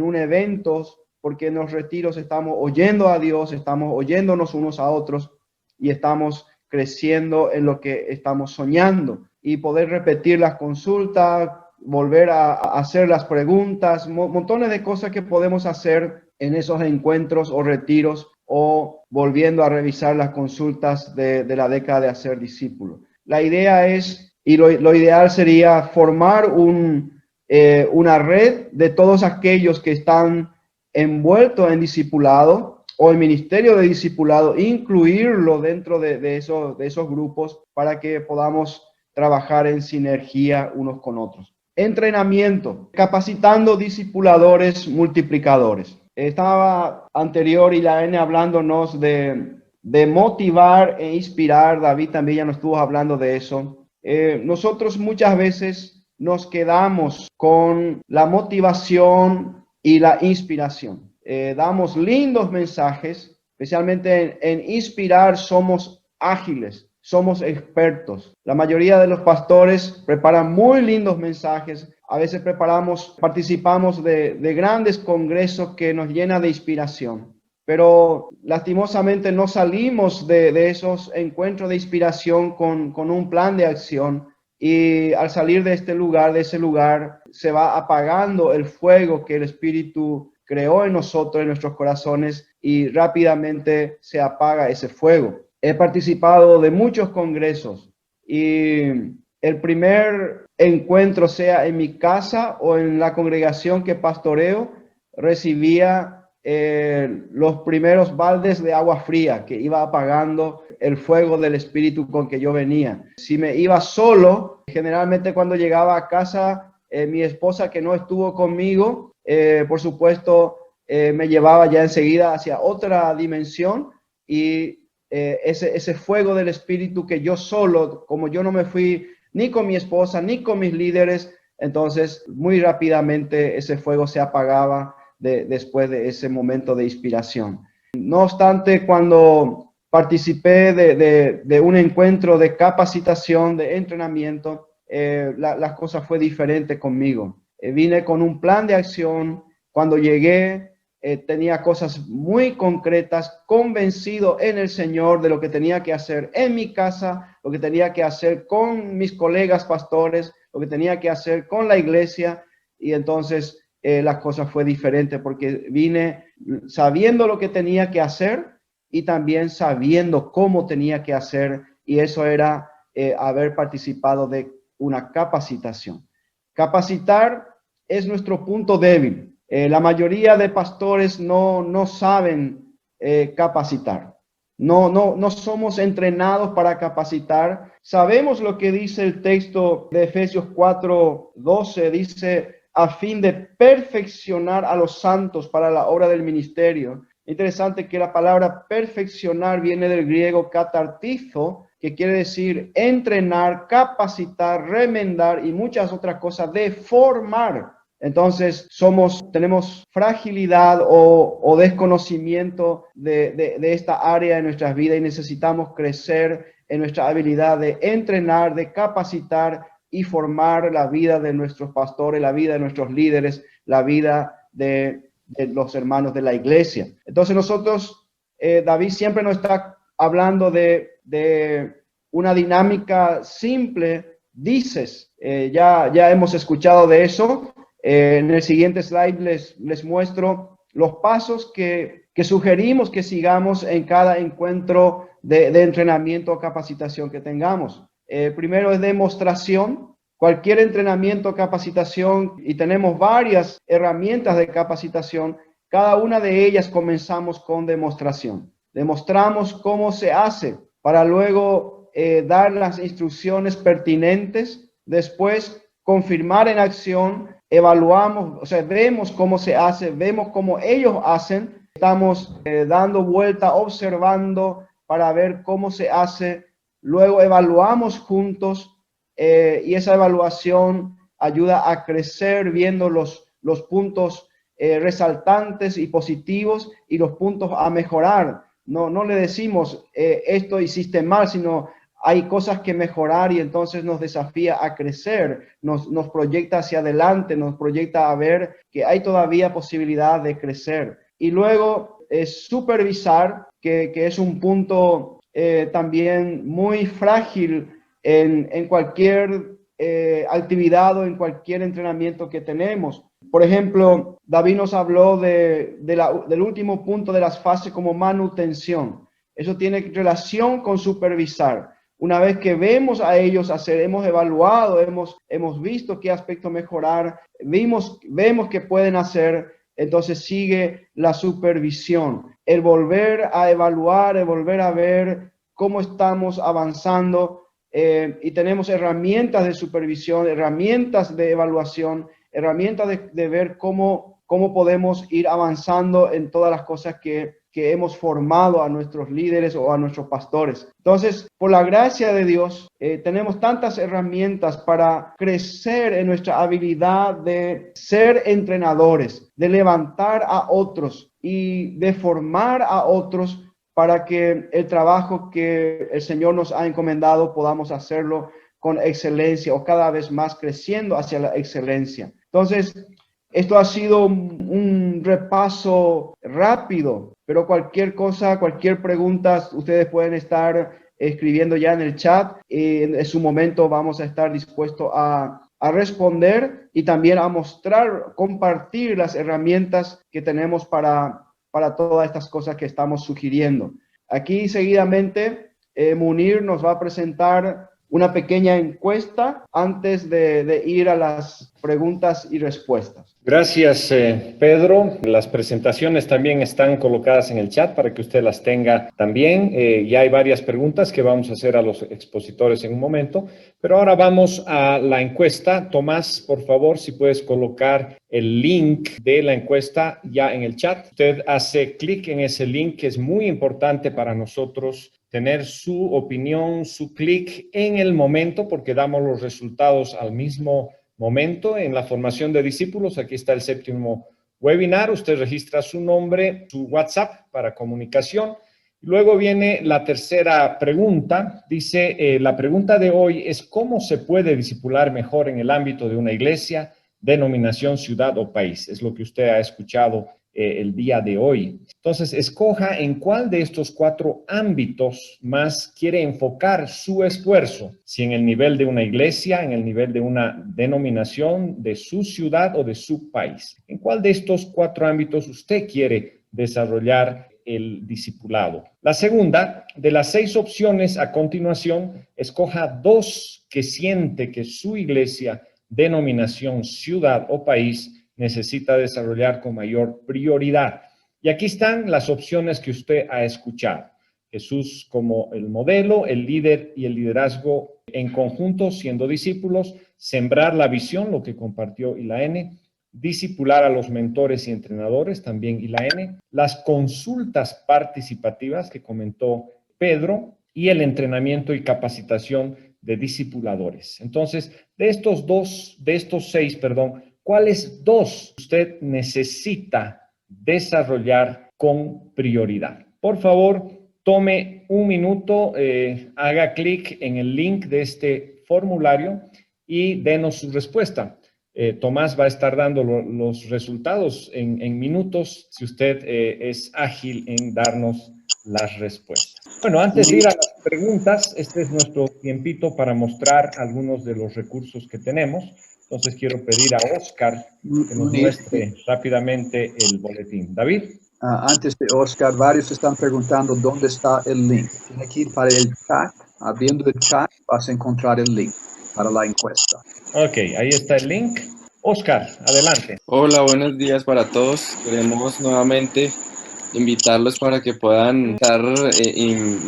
un evento, porque en los retiros estamos oyendo a Dios, estamos oyéndonos unos a otros y estamos creciendo en lo que estamos soñando. Y poder repetir las consultas, volver a hacer las preguntas, montones de cosas que podemos hacer en esos encuentros o retiros, o volviendo a revisar las consultas de la década de hacer discípulos. La idea es, y lo ideal sería formar una red de todos aquellos que están envueltos en discipulado o el ministerio de discipulado, incluirlo dentro de esos grupos para que podamos trabajar en sinergia unos con otros. Entrenamiento, capacitando discipuladores multiplicadores. Estaba anterior Ilaene hablándonos de motivar e inspirar. David también ya nos estuvo hablando de eso. Nosotros muchas veces nos quedamos con la motivación y la inspiración. Damos lindos mensajes, especialmente en inspirar somos ágiles, somos expertos. La mayoría de los pastores preparan muy lindos mensajes. A veces participamos de grandes congresos que nos llenan de inspiración. Pero lastimosamente no salimos de esos encuentros de inspiración con un plan de acción. Y al salir de ese lugar, se va apagando el fuego que el Espíritu creó en nosotros, en nuestros corazones, y rápidamente se apaga ese fuego. He participado de muchos congresos y el primer encuentro, sea en mi casa o en la congregación que pastoreo, recibía los primeros baldes de agua fría que iba apagando el fuego del Espíritu con que yo venía. Si me iba solo, generalmente cuando llegaba a casa, mi esposa, que no estuvo conmigo, por supuesto, me llevaba ya enseguida hacia otra dimensión, y ese fuego del Espíritu que yo solo, como yo no me fui ni con mi esposa ni con mis líderes, entonces muy rápidamente ese fuego se apagaba después de ese momento de inspiración. No obstante, cuando participé de un encuentro de capacitación, de entrenamiento, las cosas fue diferente conmigo. Vine con un plan de acción. Cuando llegué, tenía cosas muy concretas, convencido en el Señor de lo que tenía que hacer en mi casa, lo que tenía que hacer con mis colegas pastores, lo que tenía que hacer con la iglesia. Y entonces las cosas fue diferente, porque vine sabiendo lo que tenía que hacer y también sabiendo cómo tenía que hacer, y eso era haber participado de una capacitación. Capacitar es nuestro punto débil. La mayoría de pastores no saben capacitar. No somos entrenados para capacitar. Sabemos lo que dice el texto de Efesios 4:12, dice, a fin de perfeccionar a los santos para la obra del ministerio. Interesante que la palabra perfeccionar viene del griego katartizo, que quiere decir entrenar, capacitar, remendar y muchas otras cosas, de formar. Entonces tenemos fragilidad o desconocimiento de esta área de nuestras vidas y necesitamos crecer en nuestra habilidad de entrenar, de capacitar y formar la vida de nuestros pastores, la vida de nuestros líderes, la vida de los hermanos de la iglesia. Entonces nosotros, David siempre nos está hablando de una dinámica simple, dices, ya hemos escuchado de eso. En el siguiente slide les muestro los pasos que sugerimos que sigamos en cada encuentro de entrenamiento o capacitación que tengamos. Primero es demostración. Cualquier entrenamiento o capacitación, y tenemos varias herramientas de capacitación, cada una de ellas comenzamos con demostración. Demostramos cómo se hace para luego dar las instrucciones pertinentes, después confirmar en acción, evaluamos, o sea, vemos cómo se hace, vemos cómo ellos hacen, estamos dando vuelta, observando para ver cómo se hace, luego evaluamos juntos y esa evaluación ayuda a crecer viendo los puntos resaltantes y positivos y los puntos a mejorar. No le decimos esto hiciste mal, sino hay cosas que mejorar y entonces nos desafía a crecer, nos proyecta hacia adelante, nos proyecta a ver que hay todavía posibilidad de crecer. Y luego supervisar, que es un punto también muy frágil en cualquier actividad o en cualquier entrenamiento que tenemos. Por ejemplo, David nos habló del último punto de las fases como manutención. Eso tiene relación con supervisar. Una vez que vemos a ellos hacer, hemos evaluado, hemos visto qué aspecto mejorar, vemos que pueden hacer, entonces sigue la supervisión. El volver a evaluar, el volver a ver cómo estamos avanzando y tenemos herramientas de supervisión, herramientas de evaluación, herramientas de ver cómo podemos ir avanzando en todas las cosas que hemos formado a nuestros líderes o a nuestros pastores. Entonces, por la gracia de Dios, tenemos tantas herramientas para crecer en nuestra habilidad de ser entrenadores, de levantar a otros y de formar a otros para que el trabajo que el Señor nos ha encomendado podamos hacerlo con excelencia o cada vez más creciendo hacia la excelencia. Entonces, esto ha sido un repaso rápido, pero cualquier cosa, cualquier pregunta, ustedes pueden estar escribiendo ya en el chat. En su momento vamos a estar dispuestos a responder y también a mostrar, compartir las herramientas que tenemos para todas estas cosas que estamos sugiriendo. Aquí seguidamente Munir nos va a presentar una pequeña encuesta antes de ir a las preguntas y respuestas. Gracias, Pedro. Las presentaciones también están colocadas en el chat para que usted las tenga también. Ya hay varias preguntas que vamos a hacer a los expositores en un momento, pero ahora vamos a la encuesta. Tomás, por favor, si puedes colocar el link de la encuesta ya en el chat. Usted hace clic en ese link que es muy importante para nosotros tener su opinión, su clic en el momento, porque damos los resultados al mismo momento en la formación de discípulos. Aquí está el 7º webinar. Usted registra su nombre, su WhatsApp para comunicación. Luego viene la tercera pregunta. Dice, la pregunta de hoy es ¿cómo se puede discipular mejor en el ámbito de una iglesia, denominación, ciudad o país? Es lo que usted ha escuchado el día de hoy. Entonces, escoja en cuál de estos 4 ámbitos más quiere enfocar su esfuerzo, si en el nivel de una iglesia, en el nivel de una denominación, de su ciudad o de su país. ¿En cuál de estos 4 ámbitos usted quiere desarrollar el discipulado? La segunda, de las 6 opciones a continuación, escoja 2 que siente que su iglesia denominación, ciudad o país necesita desarrollar con mayor prioridad. Y aquí están las opciones que usted ha escuchado. Jesús como el modelo, el líder y el liderazgo en conjunto, siendo discípulos, sembrar la visión, lo que compartió Ilaene, discipular a los mentores y entrenadores, también Ilaene, las consultas participativas que comentó Pedro y el entrenamiento y capacitación de discipuladores. Entonces, de estos seis, ¿cuáles dos usted necesita desarrollar con prioridad? Por favor, tome un minuto, haga clic en el link de este formulario y denos su respuesta. Tomás va a estar dando los resultados en minutos si usted es ágil en darnos las respuestas. Bueno, antes de ir a las preguntas, este es nuestro tiempito para mostrar algunos de los recursos que tenemos. Entonces quiero pedir a Oscar que nos muestre rápidamente el boletín. David. Antes de Oscar, varios están preguntando dónde está el link. Tiene que ir para el chat. Abriendo el chat vas a encontrar el link para la encuesta. Ok, ahí está el link. Oscar, adelante. Hola, buenos días para todos. Queremos nuevamente invitarlos para que puedan estar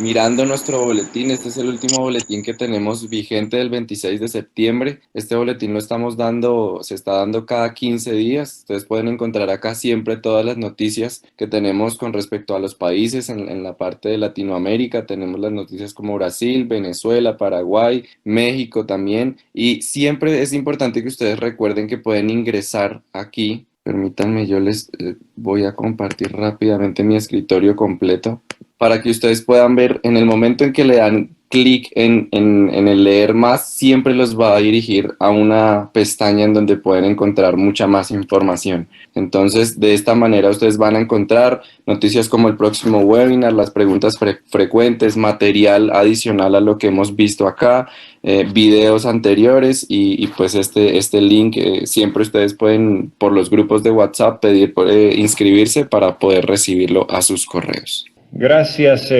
mirando nuestro boletín. Este es el último boletín que tenemos vigente del 26 de septiembre. Este boletín se está dando cada 15 días. Ustedes pueden encontrar acá siempre todas las noticias que tenemos con respecto a los países en la parte de Latinoamérica. Tenemos las noticias como Brasil, Venezuela, Paraguay, México también. Y siempre es importante que ustedes recuerden que pueden ingresar aquí. Permítanme, yo les voy a compartir rápidamente mi escritorio completo para que ustedes puedan ver en el momento en que le dan clic en el leer más, siempre los va a dirigir a una pestaña en donde pueden encontrar mucha más información. Entonces, de esta manera ustedes van a encontrar noticias como el próximo webinar, las preguntas frecuentes, material adicional a lo que hemos visto acá, videos anteriores y pues este link, siempre ustedes pueden por los grupos de WhatsApp pedir inscribirse para poder recibirlo a sus correos. Gracias,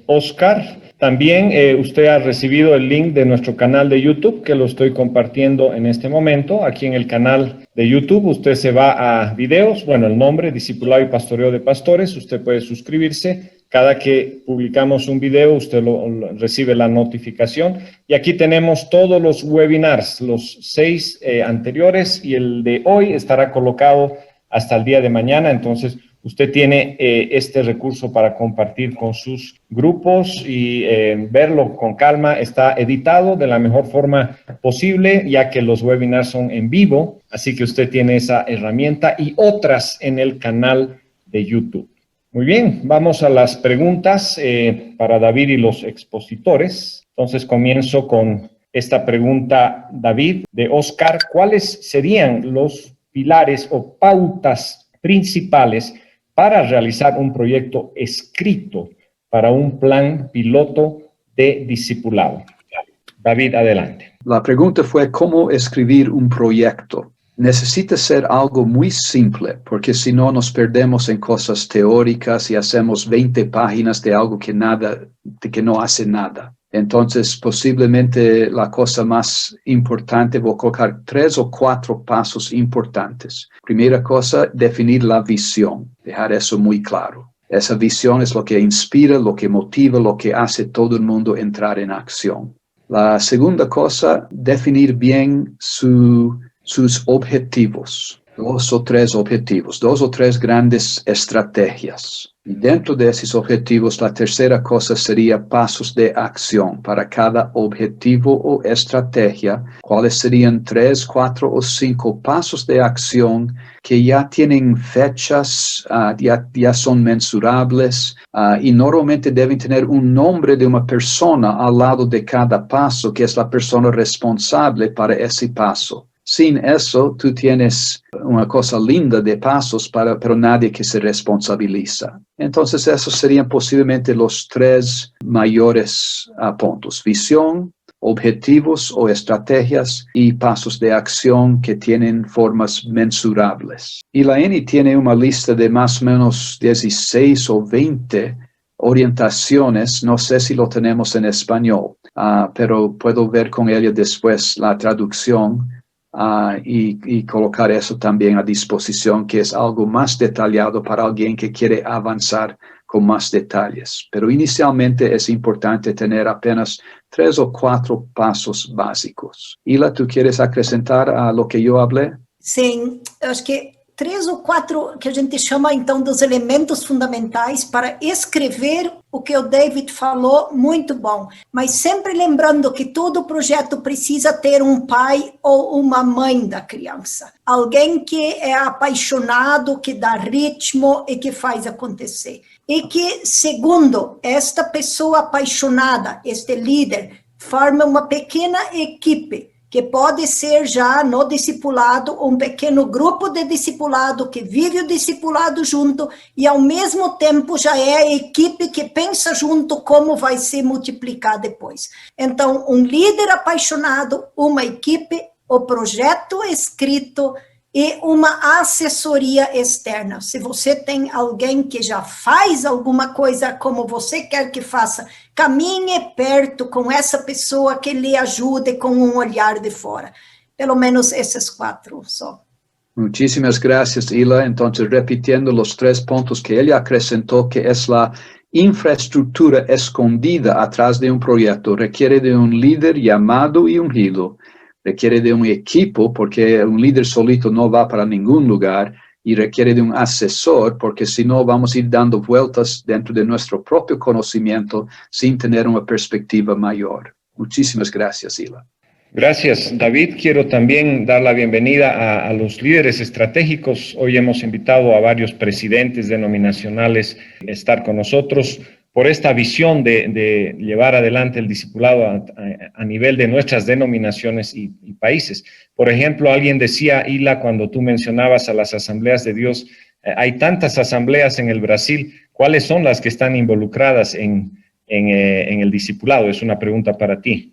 Oscar. También usted ha recibido el link de nuestro canal de YouTube, que lo estoy compartiendo en este momento. Aquí en el canal de YouTube usted se va a videos, bueno, el nombre, Discipulado y Pastoreo de Pastores. Usted puede suscribirse. Cada que publicamos un video, usted recibe la notificación. Y aquí tenemos todos los webinars, los 6 anteriores, y el de hoy estará colocado hasta el día de mañana. Entonces, usted tiene este recurso para compartir con sus grupos y verlo con calma. Está editado de la mejor forma posible, ya que los webinars son en vivo. Así que usted tiene esa herramienta y otras en el canal de YouTube. Muy bien, vamos a las preguntas para David y los expositores. Entonces comienzo con esta pregunta, David, de Oscar. ¿Cuáles serían los pilares o pautas principales para realizar un proyecto escrito para un plan piloto de discipulado? David, adelante. La pregunta fue cómo escribir un proyecto. Necesita ser algo muy simple, porque si no nos perdemos en cosas teóricas y hacemos 20 páginas de algo que no hace nada. Entonces, posiblemente la cosa más importante, voy a colocar 3 o 4 pasos importantes. Primera cosa, definir la visión, dejar eso muy claro. Esa visión es lo que inspira, lo que motiva, lo que hace todo el mundo entrar en acción. La segunda cosa, definir bien sus objetivos. 2 o 3 objetivos, 2 o 3 grandes estrategias. Y dentro de esos objetivos, la tercera cosa sería pasos de acción para cada objetivo o estrategia. ¿Cuáles serían 3, 4 o 5 pasos de acción que ya tienen fechas, ya son mensurables y normalmente deben tener un nombre de una persona al lado de cada paso, que es la persona responsable para ese paso? Sin eso, tú tienes una cosa linda de pasos, pero nadie que se responsabiliza. Entonces, esos serían posiblemente los 3 mayores puntos. Visión, objetivos o estrategias y pasos de acción que tienen formas mensurables. Y la ENI tiene una lista de más o menos 16 o 20 orientaciones. No sé si lo tenemos en español, pero puedo ver con ella después la traducción. y colocar eso también a disposición, que es algo más detallado para alguien que quiere avanzar con más detalles. Pero inicialmente es importante tener apenas 3 o 4 pasos básicos. Ila, ¿tú quieres acrescentar a lo que yo hablé? Sim, eu acho que 3 ou 4 que a gente chama, então, dos elementos fundamentais para escrever o que o David falou, muito bom. Mas sempre lembrando que todo projeto precisa ter um pai ou uma mãe da criança. Alguém que é apaixonado, que dá ritmo e que faz acontecer. E que, segundo, esta pessoa apaixonada, este líder, forma uma pequena equipe, que pode ser já no discipulado, um pequeno grupo de discipulado que vive o discipulado junto e, ao mesmo tempo, já é a equipe que pensa junto como vai se multiplicar depois. Então, um líder apaixonado, uma equipe, o projeto escrito e uma assessoria externa. Se você tem alguém que já faz alguma coisa como você quer que faça, caminhe perto com essa pessoa que lhe ajude com um olhar de fora. Pelo menos esses 4 só. Muchísimas gracias, Ila. Entonces, repitiendo los 3 puntos que ella acrescentó, que es la infraestructura escondida atrás de un proyecto, requiere de un líder llamado y ungido, requiere de un equipo, porque un líder solito no va para ningún lugar, y requiere de un asesor, porque si no vamos a ir dando vueltas dentro de nuestro propio conocimiento sin tener una perspectiva mayor. Muchísimas gracias, Ila. Gracias, David. Quiero también dar la bienvenida a los líderes estratégicos. Hoy hemos invitado a varios presidentes denominacionales a estar con nosotros por esta visión de llevar adelante el discipulado a nivel de nuestras denominaciones y países. Por ejemplo, alguien decía, Ila, cuando tú mencionabas a las asambleas de Dios, hay tantas asambleas en el Brasil, ¿cuáles son las que están involucradas en el discipulado? Es una pregunta para ti.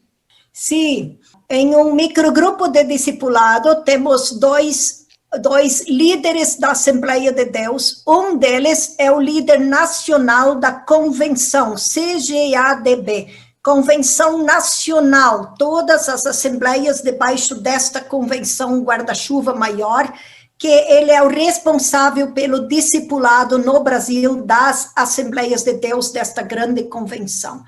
Sim, em um microgrupo de discipulado, temos dois líderes da Assembleia de Deus. Um deles é o líder nacional da convenção, CGADB, Convenção Nacional. Todas as assembleias debaixo desta convenção guarda-chuva maior, que ele é o responsável pelo discipulado no Brasil das Assembleias de Deus desta grande convenção.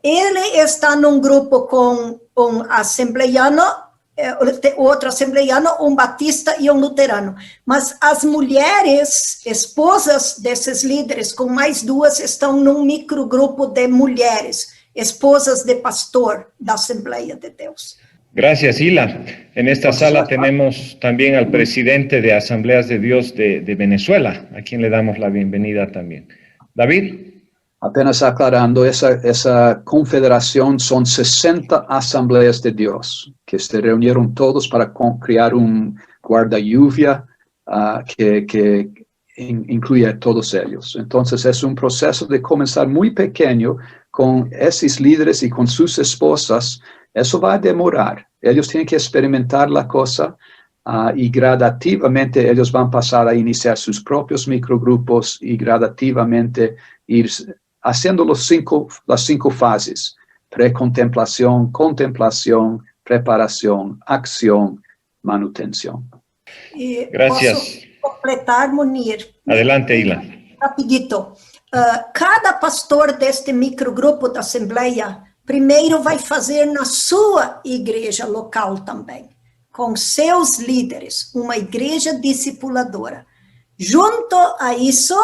Ele está num grupo com um assembleiano, outro assembleiano, um batista e um luterano. Mas as mulheres, esposas desses líderes, com mais 2, estão num microgrupo de mulheres, esposas de pastor da Assembleia de Deus. Gracias, Ila. En esta sala tenemos también al presidente de Asambleas de Dios de Venezuela, a quien le damos la bienvenida también. David. Apenas aclarando, esa confederación son 60 asambleas de Dios que se reunieron todos para crear un guarda-lluvia que incluye a todos ellos. Entonces es un proceso de comenzar muy pequeño con esos líderes y con sus esposas. Eso va a demorar. Ellos tienen que experimentar la cosa y gradativamente ellos van a pasar a iniciar sus propios microgrupos y gradativamente ir haciendo las 5 fases: precontemplación, contemplación, preparación, acción, manutención. Gracias. Posso completar, Munir? Adelante, Ila. Rapidito. Cada pastor deste microgrupo da Assembleia, primeiro vai fazer na sua igreja local também, com seus líderes, uma igreja discipuladora. Junto a isso,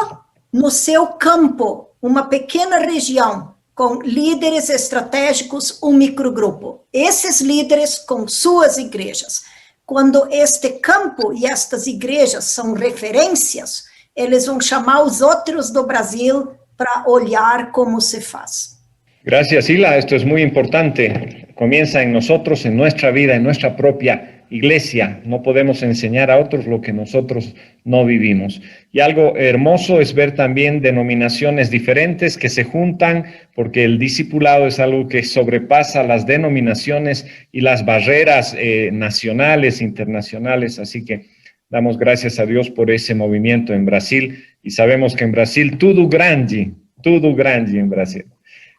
no seu campo, uma pequena região com líderes estratégicos, um microgrupo. Esses líderes com suas igrejas. Quando este campo e estas igrejas são referências, eles vão chamar os outros do Brasil para olhar como se faz. Gracias, Ila. Esto es muy importante. Comienza en nosotros, en nuestra vida, en nuestra propia iglesia. No podemos enseñar a otros lo que nosotros no vivimos. Y algo hermoso es ver también denominaciones diferentes que se juntan, porque el discipulado es algo que sobrepasa las denominaciones y las barreras nacionales, internacionales. Así que damos gracias a Dios por ese movimiento en Brasil. Y sabemos que en Brasil tudo grande en Brasil.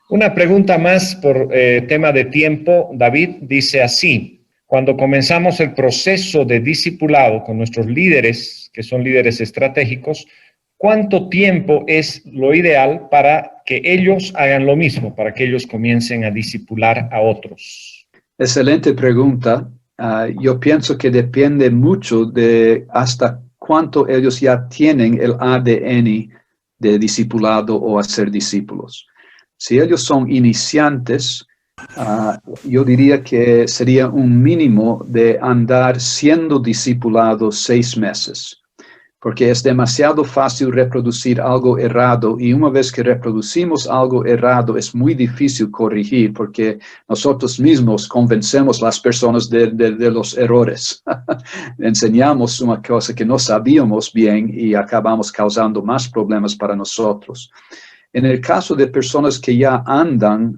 Una pregunta más por tema de tiempo. David dice así: Cuando comenzamos el proceso de discipulado con nuestros líderes, que son líderes estratégicos, ¿cuánto tiempo es lo ideal para que ellos hagan lo mismo, para que ellos comiencen a discipular a otros? Excelente pregunta. Yo pienso que depende mucho de hasta cuánto ellos ya tienen el ADN de discipulado o hacer discípulos. Si ellos son iniciantes, yo diría que sería un mínimo de andar siendo discipulados 6 meses, porque es demasiado fácil reproducir algo errado y una vez que reproducimos algo errado es muy difícil corregir porque nosotros mismos convencemos a las personas de los errores. Enseñamos una cosa que no sabíamos bien y acabamos causando más problemas para nosotros. En el caso de personas que ya andan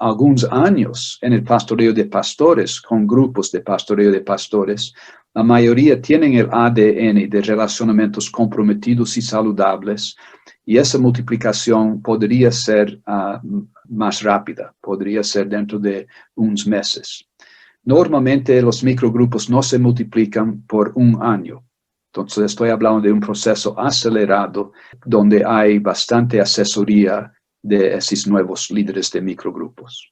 algunos años en el pastoreo de pastores, con grupos de pastoreo de pastores, la mayoría tienen el ADN de relacionamientos comprometidos y saludables, y esa multiplicación podría ser más rápida, podría ser dentro de unos meses. Normalmente los microgrupos no se multiplican por un año. Entonces estoy hablando de un proceso acelerado donde hay bastante asesoría de esos nuevos líderes de microgrupos.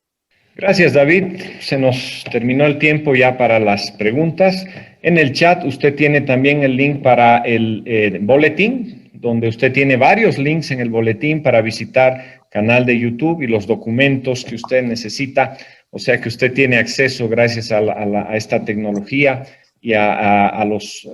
Gracias, David. Se nos terminó el tiempo ya para las preguntas. En el chat usted tiene también el link para el boletín, donde usted tiene varios links en el boletín para visitar canal de YouTube y los documentos que usted necesita. O sea que usted tiene acceso, gracias a esta tecnología y a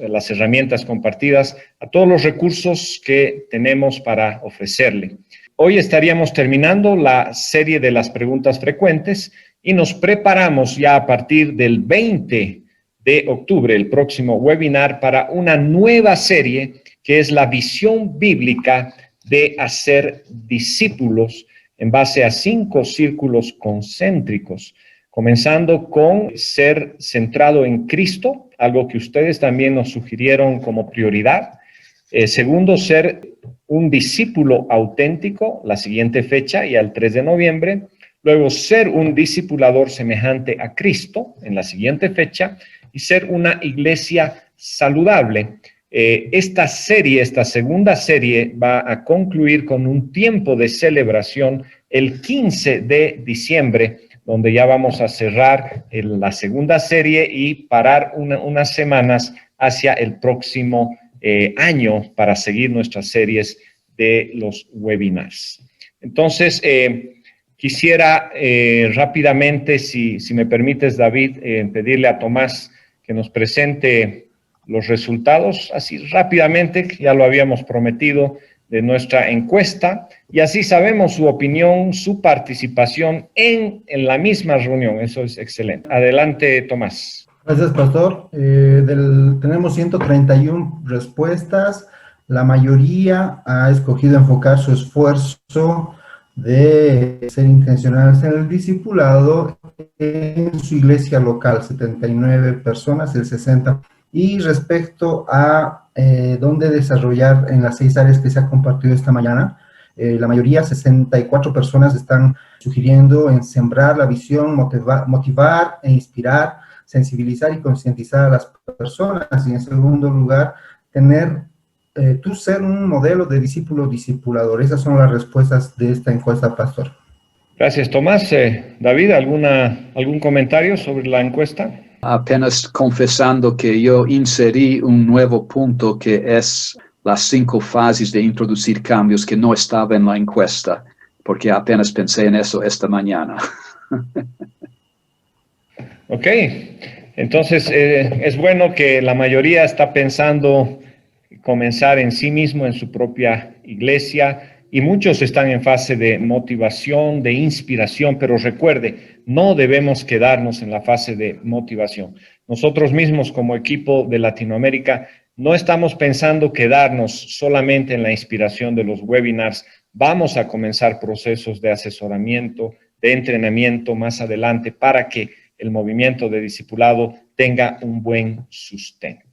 las herramientas compartidas, a todos los recursos que tenemos para ofrecerle. Hoy estaríamos terminando la serie de las preguntas frecuentes y nos preparamos ya a partir del 20 de octubre, el próximo webinar, para una nueva serie que es la visión bíblica de hacer discípulos en base a 5 círculos concéntricos, comenzando con ser centrado en Cristo, algo que ustedes también nos sugirieron como prioridad. Segundo, ser un discípulo auténtico, la siguiente fecha, y al 3 de noviembre. Luego, ser un discipulador semejante a Cristo, en la siguiente fecha. Y ser una iglesia saludable. Esta segunda serie, va a concluir con un tiempo de celebración el 15 de diciembre, donde ya vamos a cerrar la segunda serie y parar unas semanas hacia el próximo año para seguir nuestras series de los webinars. Entonces, quisiera rápidamente, si me permites, David, pedirle a Tomás que nos presente los resultados, así rápidamente, ya lo habíamos prometido, de nuestra encuesta, y así sabemos su opinión, su participación en la misma reunión. Eso es excelente. Adelante, Tomás. Gracias, Pastor. Tenemos 131 respuestas. La mayoría ha escogido enfocar su esfuerzo de ser intencionales en el discipulado en su iglesia local, 79 personas, el 60%. Y respecto a dónde desarrollar en las 6 áreas que se ha compartido esta mañana, la mayoría, 64 personas, están sugiriendo en sembrar la visión, motivar e inspirar, sensibilizar y concientizar a las personas. Y en segundo lugar, tú ser un modelo de discípulo-discipulador. Esas son las respuestas de esta encuesta, Pastor. Gracias, Tomás. David, ¿algún comentario sobre la encuesta? Apenas confesando que yo inserí un nuevo punto que es las 5 fases de introducir cambios que no estaba en la encuesta, porque apenas pensé en eso esta mañana. Ok, entonces es bueno que la mayoría está pensando comenzar en sí mismo, en su propia iglesia, y muchos están en fase de motivación, de inspiración, pero recuerde, no debemos quedarnos en la fase de motivación. Nosotros mismos como equipo de Latinoamérica no estamos pensando quedarnos solamente en la inspiración de los webinars. Vamos a comenzar procesos de asesoramiento, de entrenamiento más adelante para que el movimiento de discipulado tenga un buen sustento.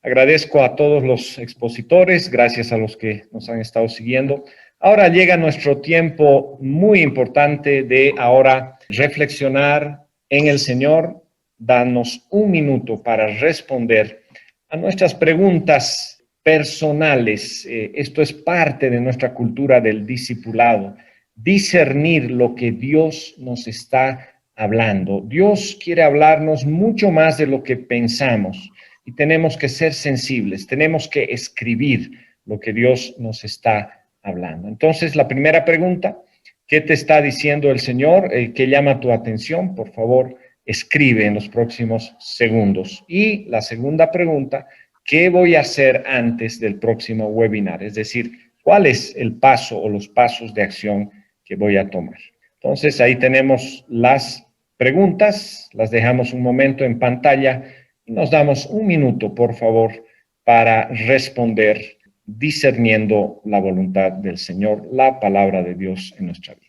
Agradezco a todos los expositores, gracias a los que nos han estado siguiendo. Ahora llega nuestro tiempo muy importante de ahora reflexionar en el Señor, danos un minuto para responder a nuestras preguntas personales. Esto es parte de nuestra cultura del discipulado, discernir lo que Dios nos está hablando. Dios quiere hablarnos mucho más de lo que pensamos y tenemos que ser sensibles, tenemos que escribir lo que Dios nos está hablando. Entonces, la primera pregunta, ¿qué te está diciendo el Señor? ¿Qué llama tu atención? Por favor, escribe en los próximos segundos. Y la segunda pregunta, ¿qué voy a hacer antes del próximo webinar? Es decir, ¿cuál es el paso o los pasos de acción que voy a tomar? Entonces, ahí tenemos las preguntas, las dejamos un momento en pantalla y nos damos un minuto, por favor, para responder discerniendo la voluntad del Señor, la palabra de Dios en nuestra vida.